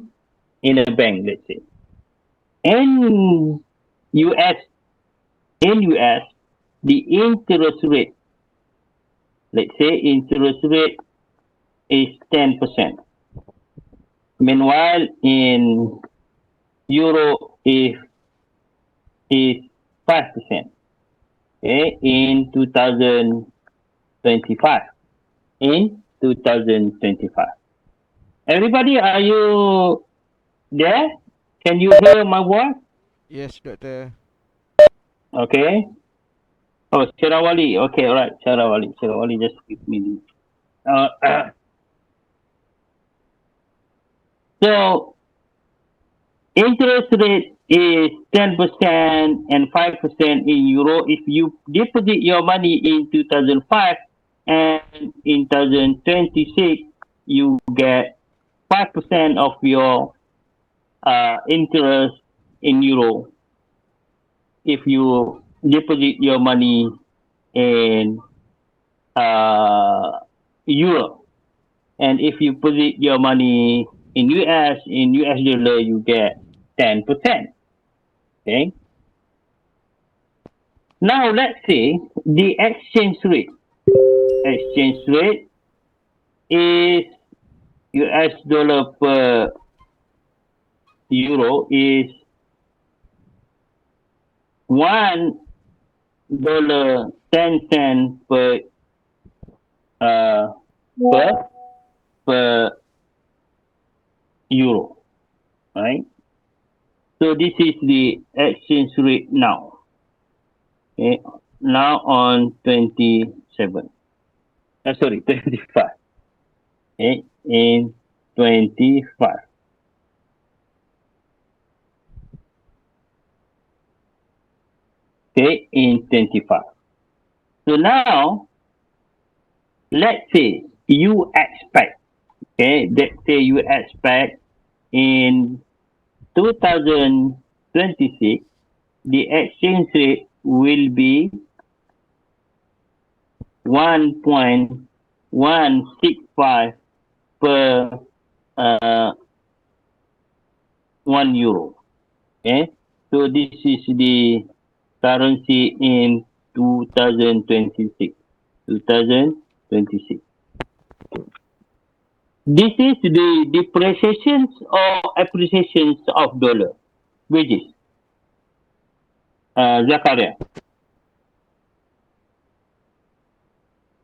in a bank, let's say. In US, the interest rate, let's say interest rate is 10%. Meanwhile, in Euro is 5%. Okay, in 2025. In 2025. Everybody, are you there? Can you hear my voice? Yes, Doctor. Okay. Oh, Sharawali. Okay, all right. Sharawali, just give me the. So, interest rate is 10% and 5% in euro. If you deposit your money in 2005 and in 2026, you get 5% of your interest in euro. If you deposit your money in euro, and if you deposit your money in US dollar, you get 10%. Okay. Now let's say the exchange rate. Exchange rate is US dollar per euro is $1.10 per euro, right? So this is the exchange rate now. Okay, now on 27. 25. Okay, in 25. Okay, in 25. So now, let's say you expect, in 2026, the exchange rate will be 1.165 per 1 euro. Okay, so this is the currency in 2026. 2026. This is the depreciations or appreciations of dollar, wages. Zakaria.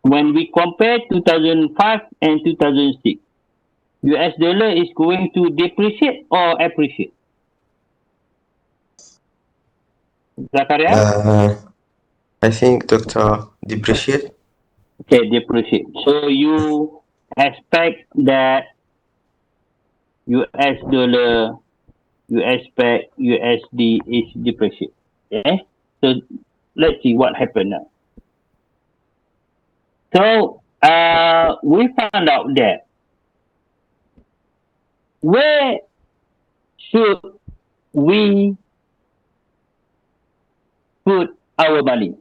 When we compare 2005 and 2006, US dollar is going to depreciate or appreciate? Zakaria? I think Dr. depreciate. Okay, depreciate. So you expect that US dollar, you expect USD is depreciate. Okay? So let's see what happened now. So we found out that where should we put our money?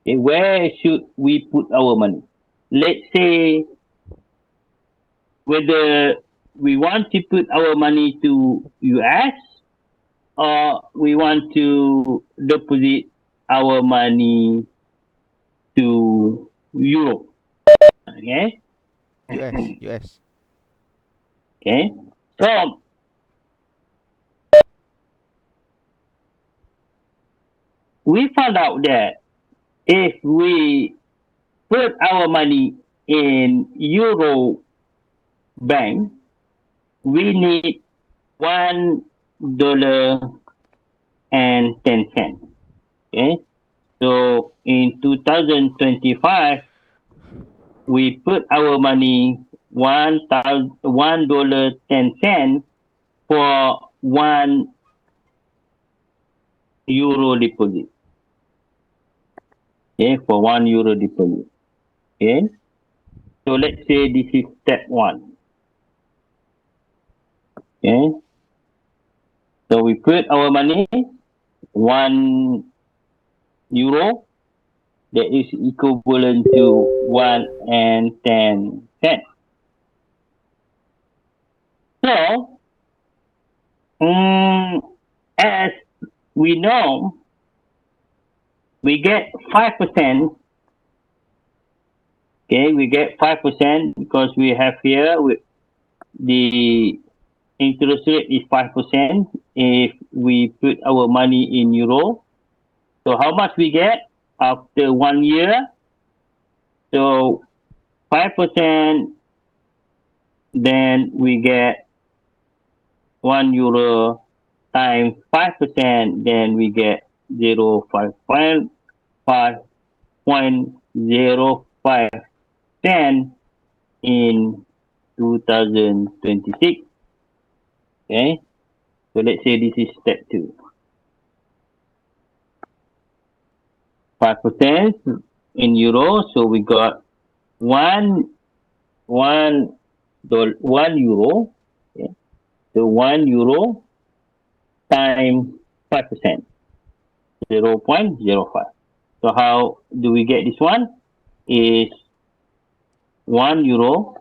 Okay, where should we put our money? Let's say whether we want to put our money to US or we want to deposit our money to Europe. Okay? US. Okay? So, we found out that if we put our money in Euro bank, we need $1.10. Okay? So in 2025, we put our money $1.10 for 1 euro deposit. Okay, for 1 euro deposit. Okay. So let's say this is step 1. Okay. So we put our money 1 euro, that is equivalent to 1.10. So, as we know, we get 5%. Okay, we get 5% because we have here the interest rate is 5% if we put our money in euro. So how much we get after 1 year? So 5%, then we get 1 euro times 5%, then we get 5.05 cents in 2026. Okay, so let's say this is step 2. 5% in euro, so we got 1 euro. Okay. So 1 euro times 5%, 0.05. So how do we get this one? Is 1 euro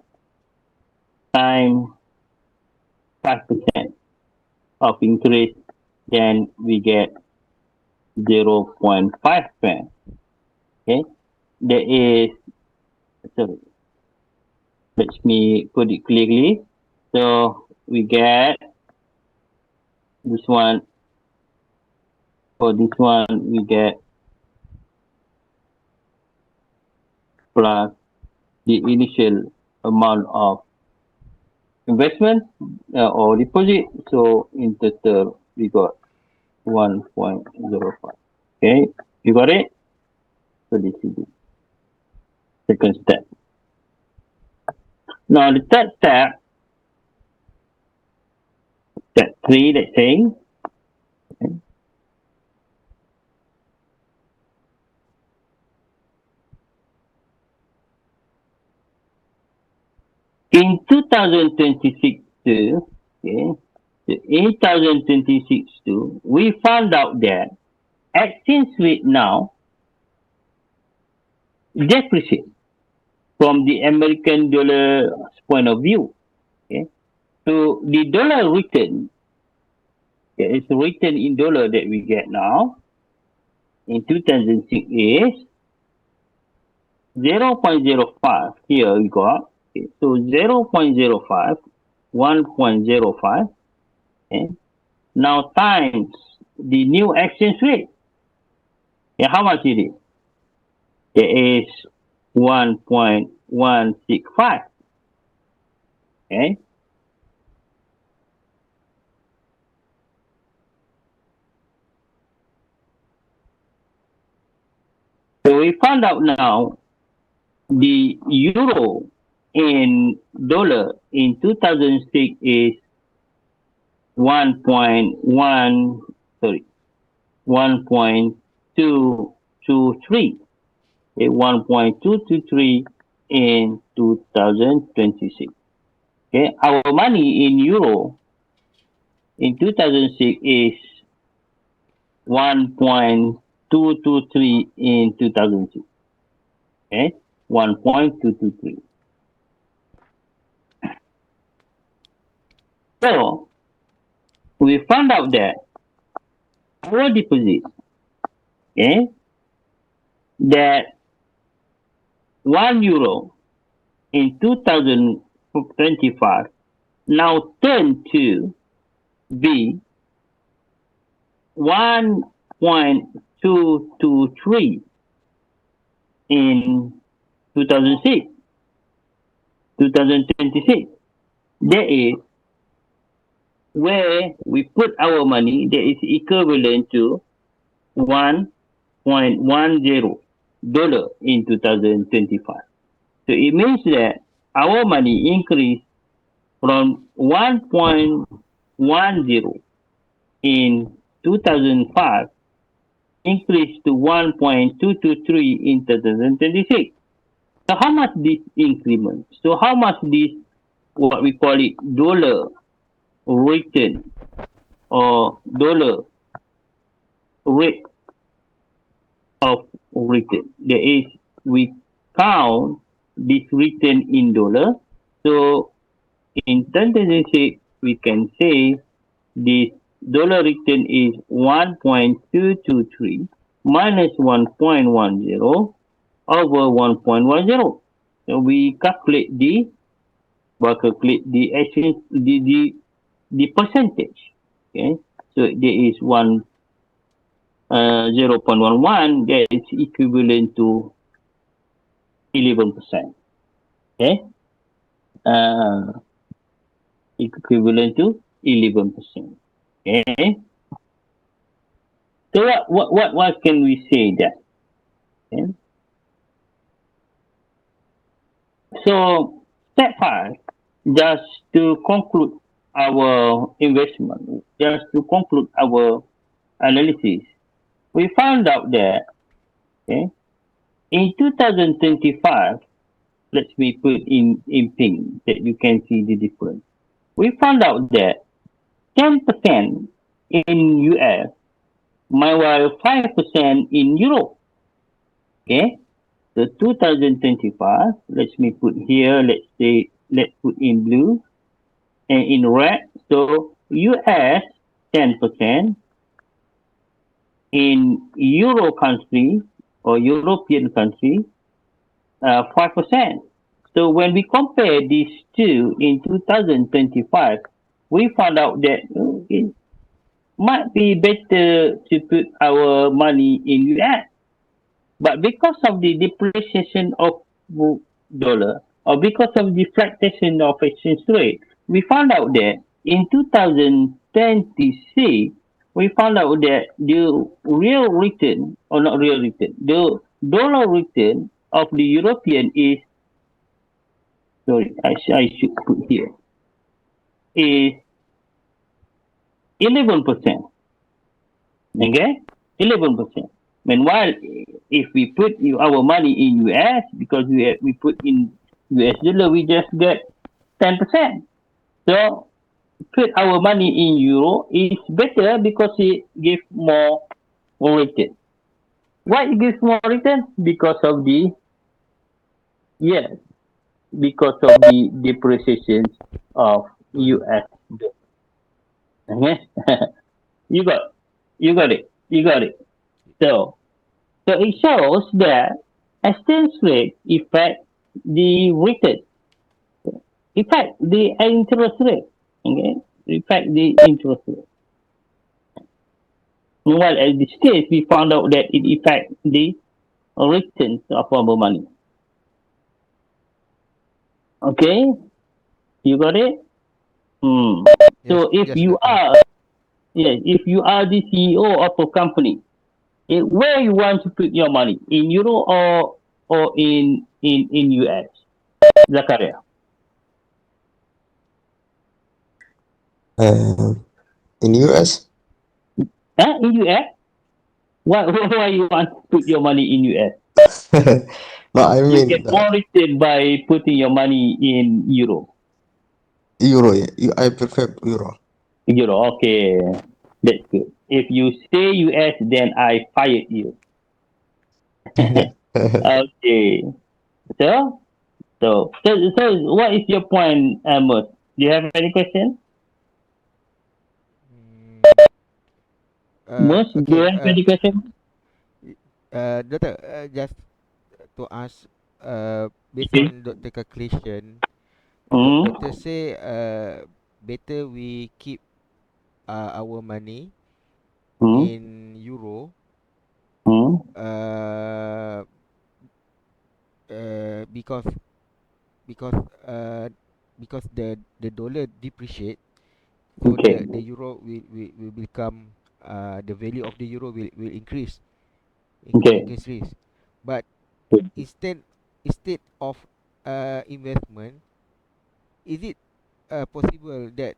times 5% of increase, then we get 0.5%. Okay, there is, sorry, let me put it clearly. So we get this one. For this one, we get plus the initial amount of investment or deposit. So in total, we got 1.05. Okay, you got it? So this is the second step. Now the third step, step 3, let's say. Okay. In 2026 too, okay, in 2026 too, we found out that exchange rate now depreciate from the American dollar point of view. Okay, so the dollar return, okay, it's written in dollar that we get now in 2006 is 0.05. Here we got. Okay, so 0.05, 1.05, okay, now times the new exchange rate. Okay, how much it is? It is 1.165. Okay. So we found out now the euro in dollar in 2006 is 1.223. 1.223 in 2026. Okay, our money in euro in 2006 is 1.223 in 2006. Okay, 1.223. So we found out that our deposit, okay, that €1 in 2025 now turned to be 1.223 in 2026. That is where we put our money, that is equivalent to $1.10 in 2025. So it means that our money increased from 1.10 in 2005 increased to 1.223 in 2026. So how much this increment? So how much this, what we call it, dollar return or dollar rate of return? There is, we count this return in dollar. So in 2026, we can say this dollar return is 1.223 minus 1.10 over 1.10. So we calculate the exchange, the percentage. Okay, so there is 0.11, that is equivalent to 11%. Okay, equivalent to 11%. Okay, so what can we say that? Okay. So step 5, just to conclude our investment, just to conclude our analysis, we found out that, okay, in 2025, let me put in pink that you can see the difference. We found out that 10% in US, while 5% in Europe. Okay, so 2025, let me put here, let's put in blue, in red. So US 10%, in Euro country or European country 5%. So when we compare these two in 2025, we found out that it might be better to put our money in US. But because of the depreciation of dollar or because of the fluctuation of exchange rate, we found out that in 2026, we found out that the real return, or not real return, the dollar return of the European is, sorry, I should put here, is 11%. Okay? 11%. Meanwhile, if we put our money in US, because we put in US dollar, we just get 10%. So put our money in euro is better because it gives more return. Why it gives more return? Because of the depreciation of US dollar. Okay? you got it. So it shows that exchange rate affect the return, affect the interest rate. Okay, affect the interest rate. While at this stage, we found out that it affect the returns of our money. Okay, you got it. So if yes, you Doctor. if you are the CEO of a company, where you want to put your money, in euro or in US, Zakaria? In US, In US? Why you want to put your money in US? no, I You mean get more return by putting your money in euro. euro. Yeah, I prefer euro. Euro, okay, that's good. If you say US, then I fired you. Okay. So, what is your point, Amos? Do you have any question? Mm, Mus, do you okay. have any question? Doctor, just to ask, based Okay. on Doctor calculation, Hmm. Doctor say, better we keep our money Hmm. in euro, Hmm. uh, because because uh, because the dollar depreciate, so Okay. the euro will become, the value of the euro will increase, Okay. increase. But instead of investment, is it possible that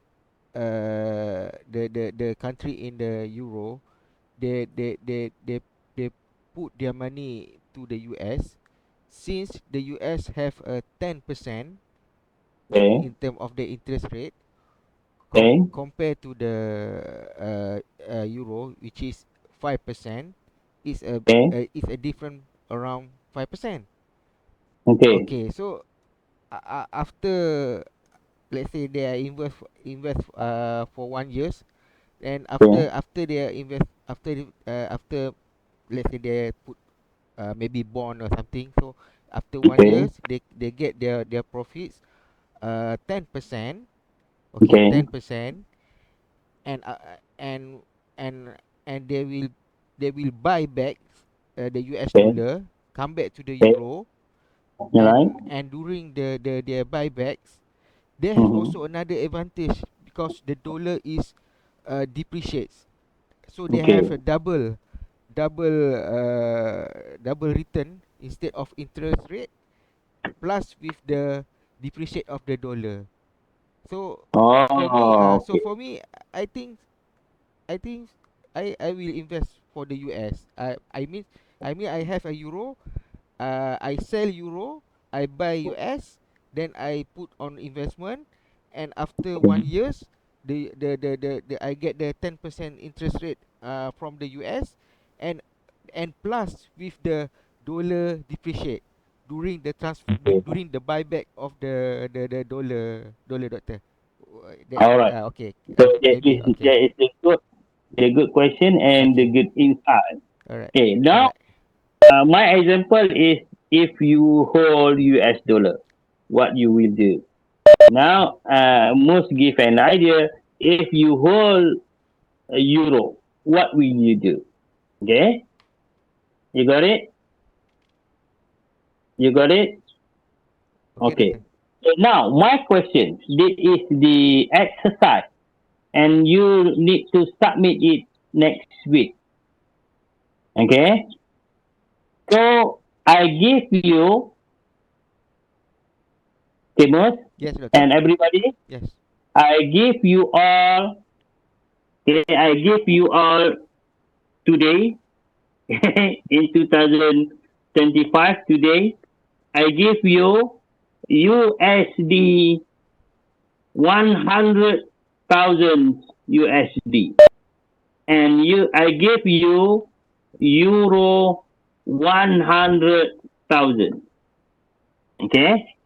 the country in the euro, they they they they they put their money to the US, since the US have a 10% Okay. in term of the interest rate, Okay. compared to the euro, which is 5%, Okay. is a different around 5%. Okay. Okay, so after, let's say they are invest for 1 years, and Okay. after they are invest, after, let's say they put maybe bond or something, so after one Okay. years they get their profits 10%. Okay, Okay. 10%. And and and they will buy back the US Okay. dollar, come back to the Okay. euro, All right. and during their buybacks, they have Mm-hmm. also another advantage, because the dollar is depreciates, so they have Okay. a double return instead of interest rate, plus with the depreciate of the dollar. So Oh, so okay. for me, I think I think I will invest for the US. I mean I have a euro. I sell euro. I buy US. Then I put on investment, and after Okay. 1 years, the I get the 10% interest rate from the US, and plus with the dollar depreciate during the Okay. during the buyback of the dollar, doctor. All right. Okay. So that Maybe is okay. the good question and the Okay. good insight. All right. Okay, All now right. my example is if you hold US dollar, what you will do. Now, most give an idea. If you hold a euro, what will you do? Okay, you got it? You got it? Okay, Okay. Doctor. So now, my question, this is the exercise, and you need to submit it next week. Okay? So, I give you, Timos, Yes, Doctor. and everybody, Yes. I give you all, okay, I give you all today, in 2025, today, I give you USD 100,000 USD. And I give you euro 100,000. Okay?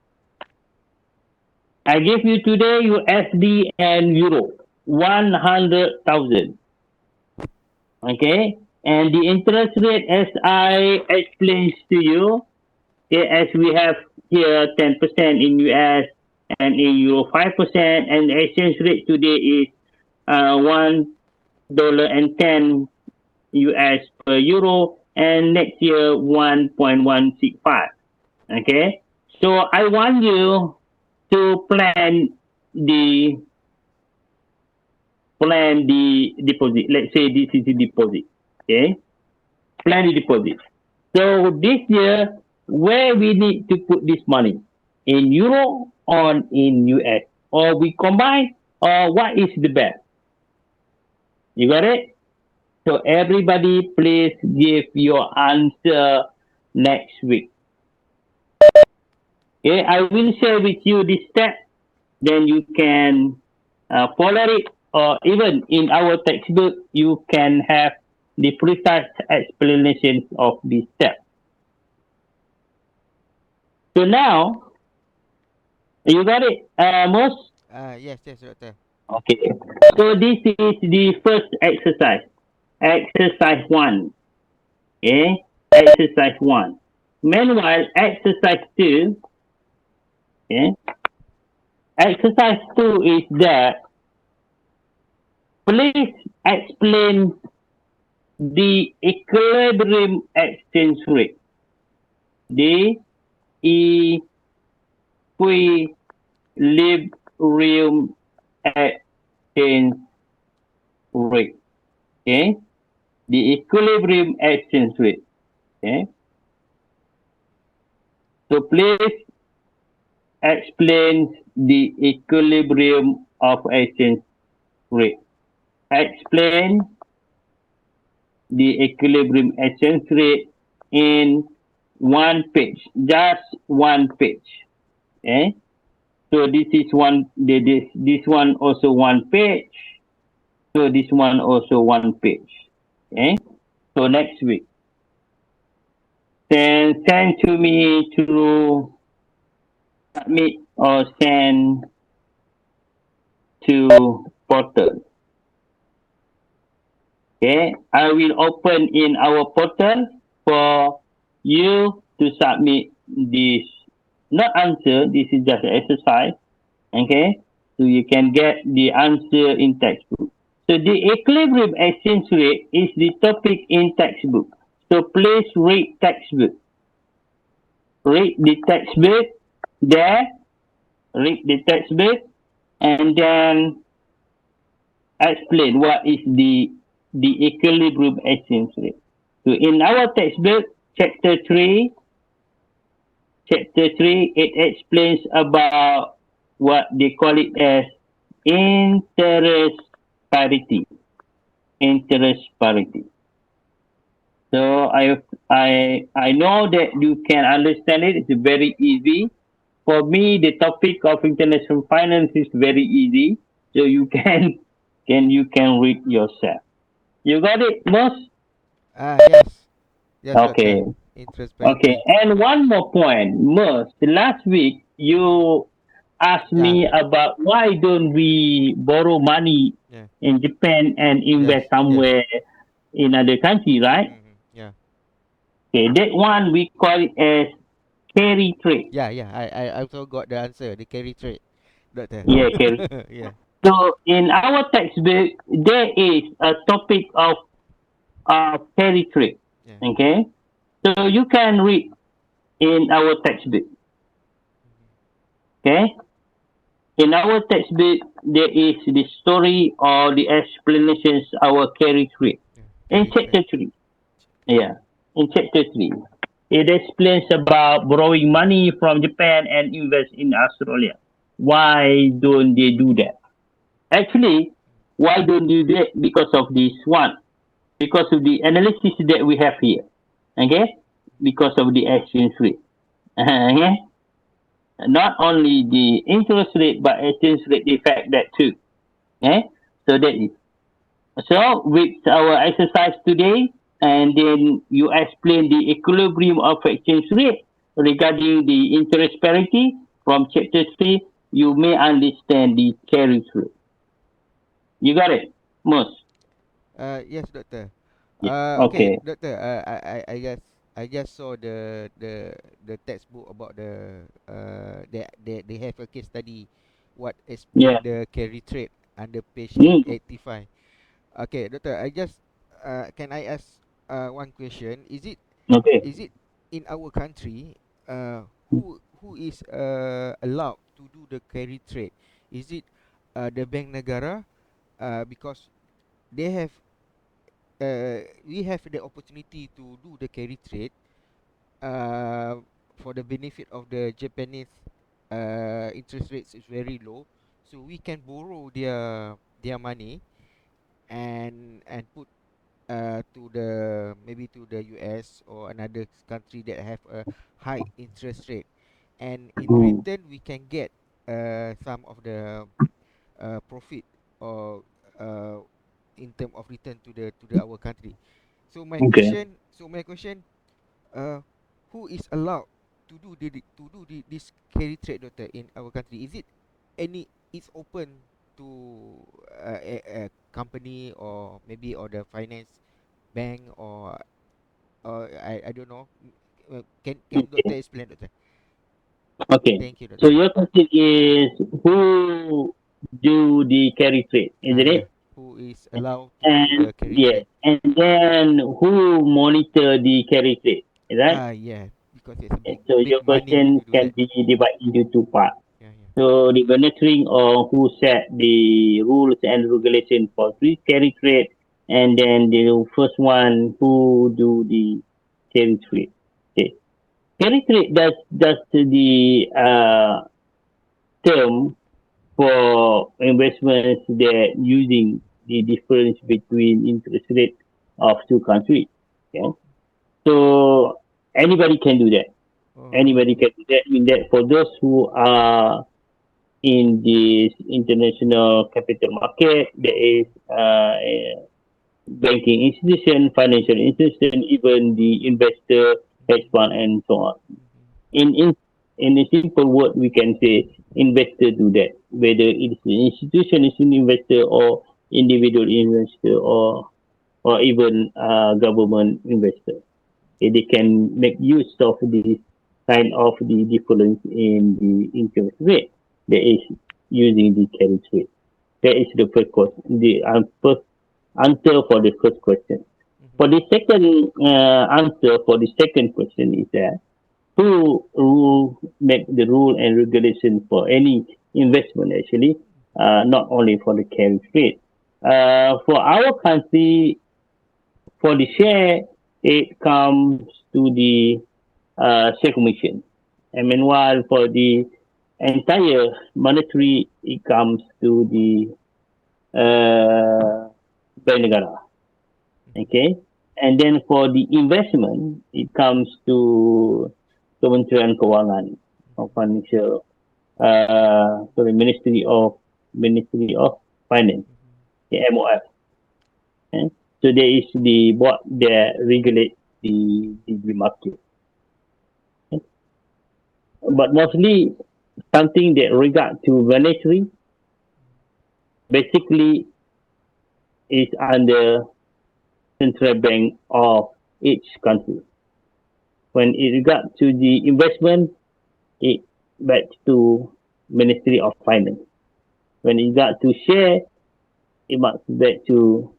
I give you today USD and euro 100,000. Okay? And the interest rate, as I explained to you, okay, as we have here 10% in US and in euro 5%, and the exchange rate today is $1.10 US per euro, and next year 1.165. Okay, so I want you to the plan the deposit. Let's say this is the deposit. Okay, plan the deposit. So this year, where we need to put this money, in euro or in US, or we combine, or what is the best? You got it? So everybody, please give your answer next week. Okay, I will share with you this step. Then you can follow it, or even in our textbook, you can have the precise explanations of this step. So now, you got it, Most? Yes, yes, Doctor. Okay. So this is the first exercise. Exercise 1. Okay. Exercise 1. Meanwhile, exercise 2. Okay. Exercise 2 is that please explain the equilibrium exchange rate. The equilibrium exchange rate. Okay. The equilibrium exchange rate. Okay. So please explain the equilibrium of exchange rate. Explain the equilibrium exchange rate in one page, just one page. Okay. So this is one. This one also one page. So this one also one page. Okay. So next week, then send to me to submit or send to portal. Okay, I will open in our portal for you to submit this. Not answer, this is just an exercise. Okay, so you can get the answer in textbook. So the equilibrium exchange rate is the topic in textbook. So please read textbook. Read the textbook there. Read the textbook and then explain what is the equilibrium exchange rate. So in our textbook, chapter 3, it explains about what they call it as interest parity. Interest parity. So I know that you can understand it. It's very easy. For me, the topic of international finance is very easy. So you can read yourself. You got it, Most? Yes. Yes, Doctor. Okay. Interest Okay. parity. And one more point, Most. Last week you asked me about why don't we borrow money Yeah. in Japan and invest Yes. somewhere in other country, right? Yeah. Okay, that one we call it as carry trade. Yeah. Yeah. I also got the answer. The carry trade, doctor. Yeah, carry. Yeah. So in our textbook, there is a topic of carry trade. Yeah. Okay, so you can read in our textbook. Okay, in our textbook there is the story or the explanations our carry trade in Carry trade. chapter 3. Yeah, in chapter 3, it explains about borrowing money from Japan and invest in Australia. Why don't they do that? Actually, why don't they do that? Because of this one, because of the analysis that we have here. Okay, because of the exchange rate. Okay, not only the interest rate but exchange rate affect that too. Okay, so that is. So with our exercise today, and then you explain the equilibrium of exchange rate regarding the interest parity from chapter 3, you may understand the carry through. You got it, Mus? Yes, doctor. Yeah. Okay, Okay. doctor. I just saw the textbook about they have a case study, what Yeah. explain the carry trade under page Mm. 85. Okay, doctor. Can I ask one question? Okay. Is it in our country, who is allowed to do the carry trade? Is it the Bank Negara? Because they have we have the opportunity to do the carry trade uh, for the benefit of the Japanese interest rates is very low, so we can borrow their money and put to the maybe to the US or another country that have a high interest rate, and in Mm. return we can get some of the profit or uh, in term of return to the our country. Okay. So my question, uh, who is allowed this carry trade, doctor, in our country? Is it any? It's open to a company or maybe or the finance bank or I don't know. Can doctor Okay. explain, doctor? Okay. Thank you, So doctor. your question is who do the carry trade, isn't Yeah. it? Who is allowed to do And the carry yeah, trade? and then who monitor the carry trade, is that? Yeah, because it's a And big so big your money question to do can that. be divided into two parts. Yeah, yeah. So the monitoring or who set the rules and regulation for free carry trade, and then the first one who do the carry trade. Okay, carry trade that's the term for investments that using the difference between interest rate of two countries. Okay, so anybody can do that. Anybody Oh. can do that. Mean that for those who are in this international capital market, there is a banking institution, financial institution, even the investor, hedge fund, and so on. In in in a simple word, we can say investor do that. Whether it's an institution is an investor or individual investor or even government investor. They can make use of this kind of the difference in the interest rate that is using the carry trade. That is the first question. The first answer for the first question. Mm-hmm. For the second answer for the second question is that who make the rule and regulation for any investment actually, not only for the carry trade. For our country, for the share, it comes to the share commission. And meanwhile, for the entire monetary, it comes to the Bank Negara. Okay, and then for the investment, it comes to Kementerian Keuangan or Financial, sorry, Ministry of Finance, the MOF. Okay? So there is the board that regulates the market. Okay? But mostly something that regard to monetary, basically is under central bank of each country. When it regard to the investment, it back to Ministry of Finance. When it regard to share, it must back to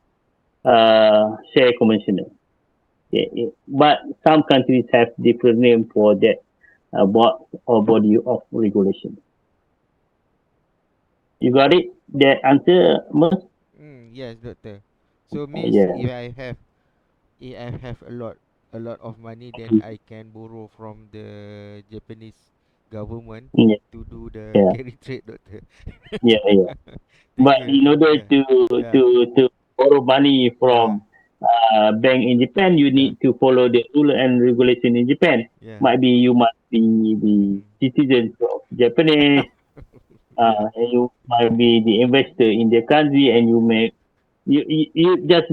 share commissioner. But some countries have different name for that board or body of regulation. You got it? That answer, Mus? Yes, doctor. So means Yeah. if I have a lot of money, then I can borrow from the Japanese government Yeah. to do the Yeah. carry trade, doctor. Yeah. Yeah. Thank But you, in doctor. order Yeah. to borrow money from bank in Japan, you need to follow the rule and regulation in Japan. Yeah. Might be you must be the citizens of Japanese, and you might be the investor in the country, and you just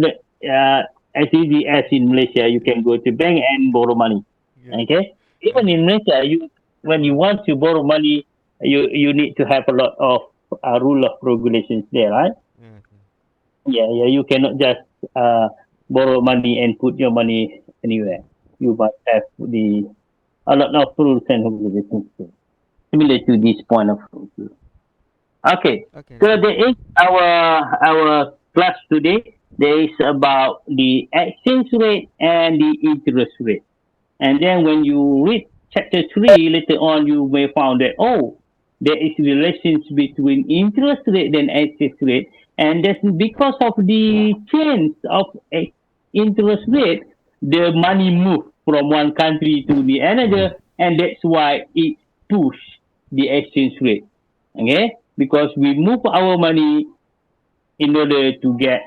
as easy as in Malaysia, you can go to bank and borrow money. Yeah. Okay, even in Malaysia, when you want to borrow money, you need to have a lot of rule of regulations there, right? Yeah. Yeah, you cannot just borrow money and put your money anywhere. You must have a lot of rules and regulations similar to this point of view. Okay, Okay, so doctor. there is our class today. There is about the exchange rate and the interest rate. And then when you read chapter 3 later on, you may find that, there is relations between interest rate and exchange rate. And that's because of the change of interest rate, the money move from one country to the another, and that's why it push the exchange rate. Okay, because we move our money in order to get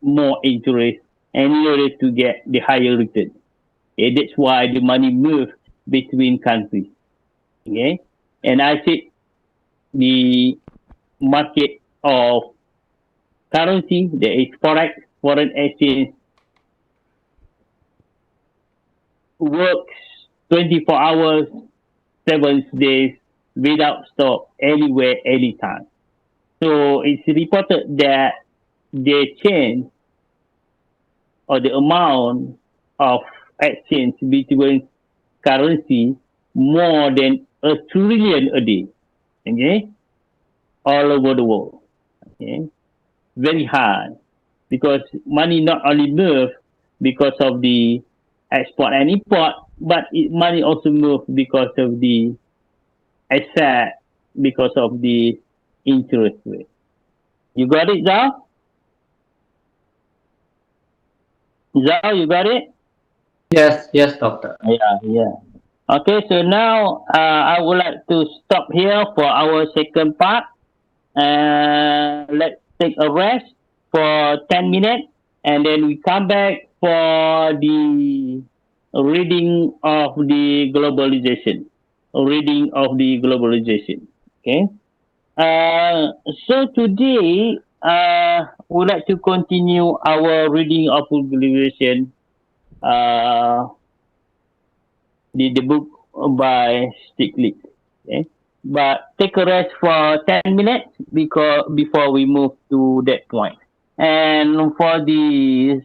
more interest and in order to get the higher return. Okay, that's why the money moves between countries. Okay, and I said the market of currency, there is forex, foreign exchange, works 24 hours, 7 days without stop, anywhere, anytime. So it's reported that the change or the amount of exchange between currency more than $1 trillion a day. Okay, all over the world. Okay, very hard because money not only move because of the export and import, but money also move because of the asset, because of the interest rate. You got it, Zhao? Zhao, you got it? Yes, doctor. Yeah. Okay, so now I would like to stop here for our second part. Let's take a rest for 10 minutes and then we come back for the reading of the globalization. Okay. So today, we'd like to continue our reading of globalization. The book by Stiglitz. Okay. But take a rest for 10 minutes before we move to that point. And for the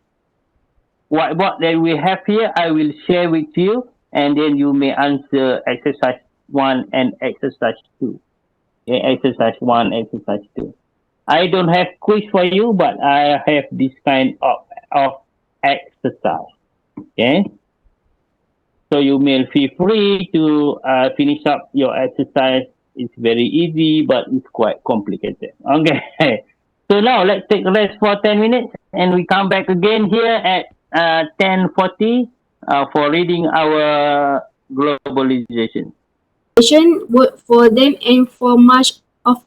whiteboard that we have here, I will share with you, and then you may answer exercise 1 and exercise 2. Okay, exercise 1, exercise 2. I don't have quiz for you, but I have this kind of exercise. Okay. So you may feel free to finish up your exercise. It's very easy, but it's quite complicated. Okay. So now let's take a rest for 10 minutes and we come back again here at 10:40 for reading our globalization. Work for them and for much of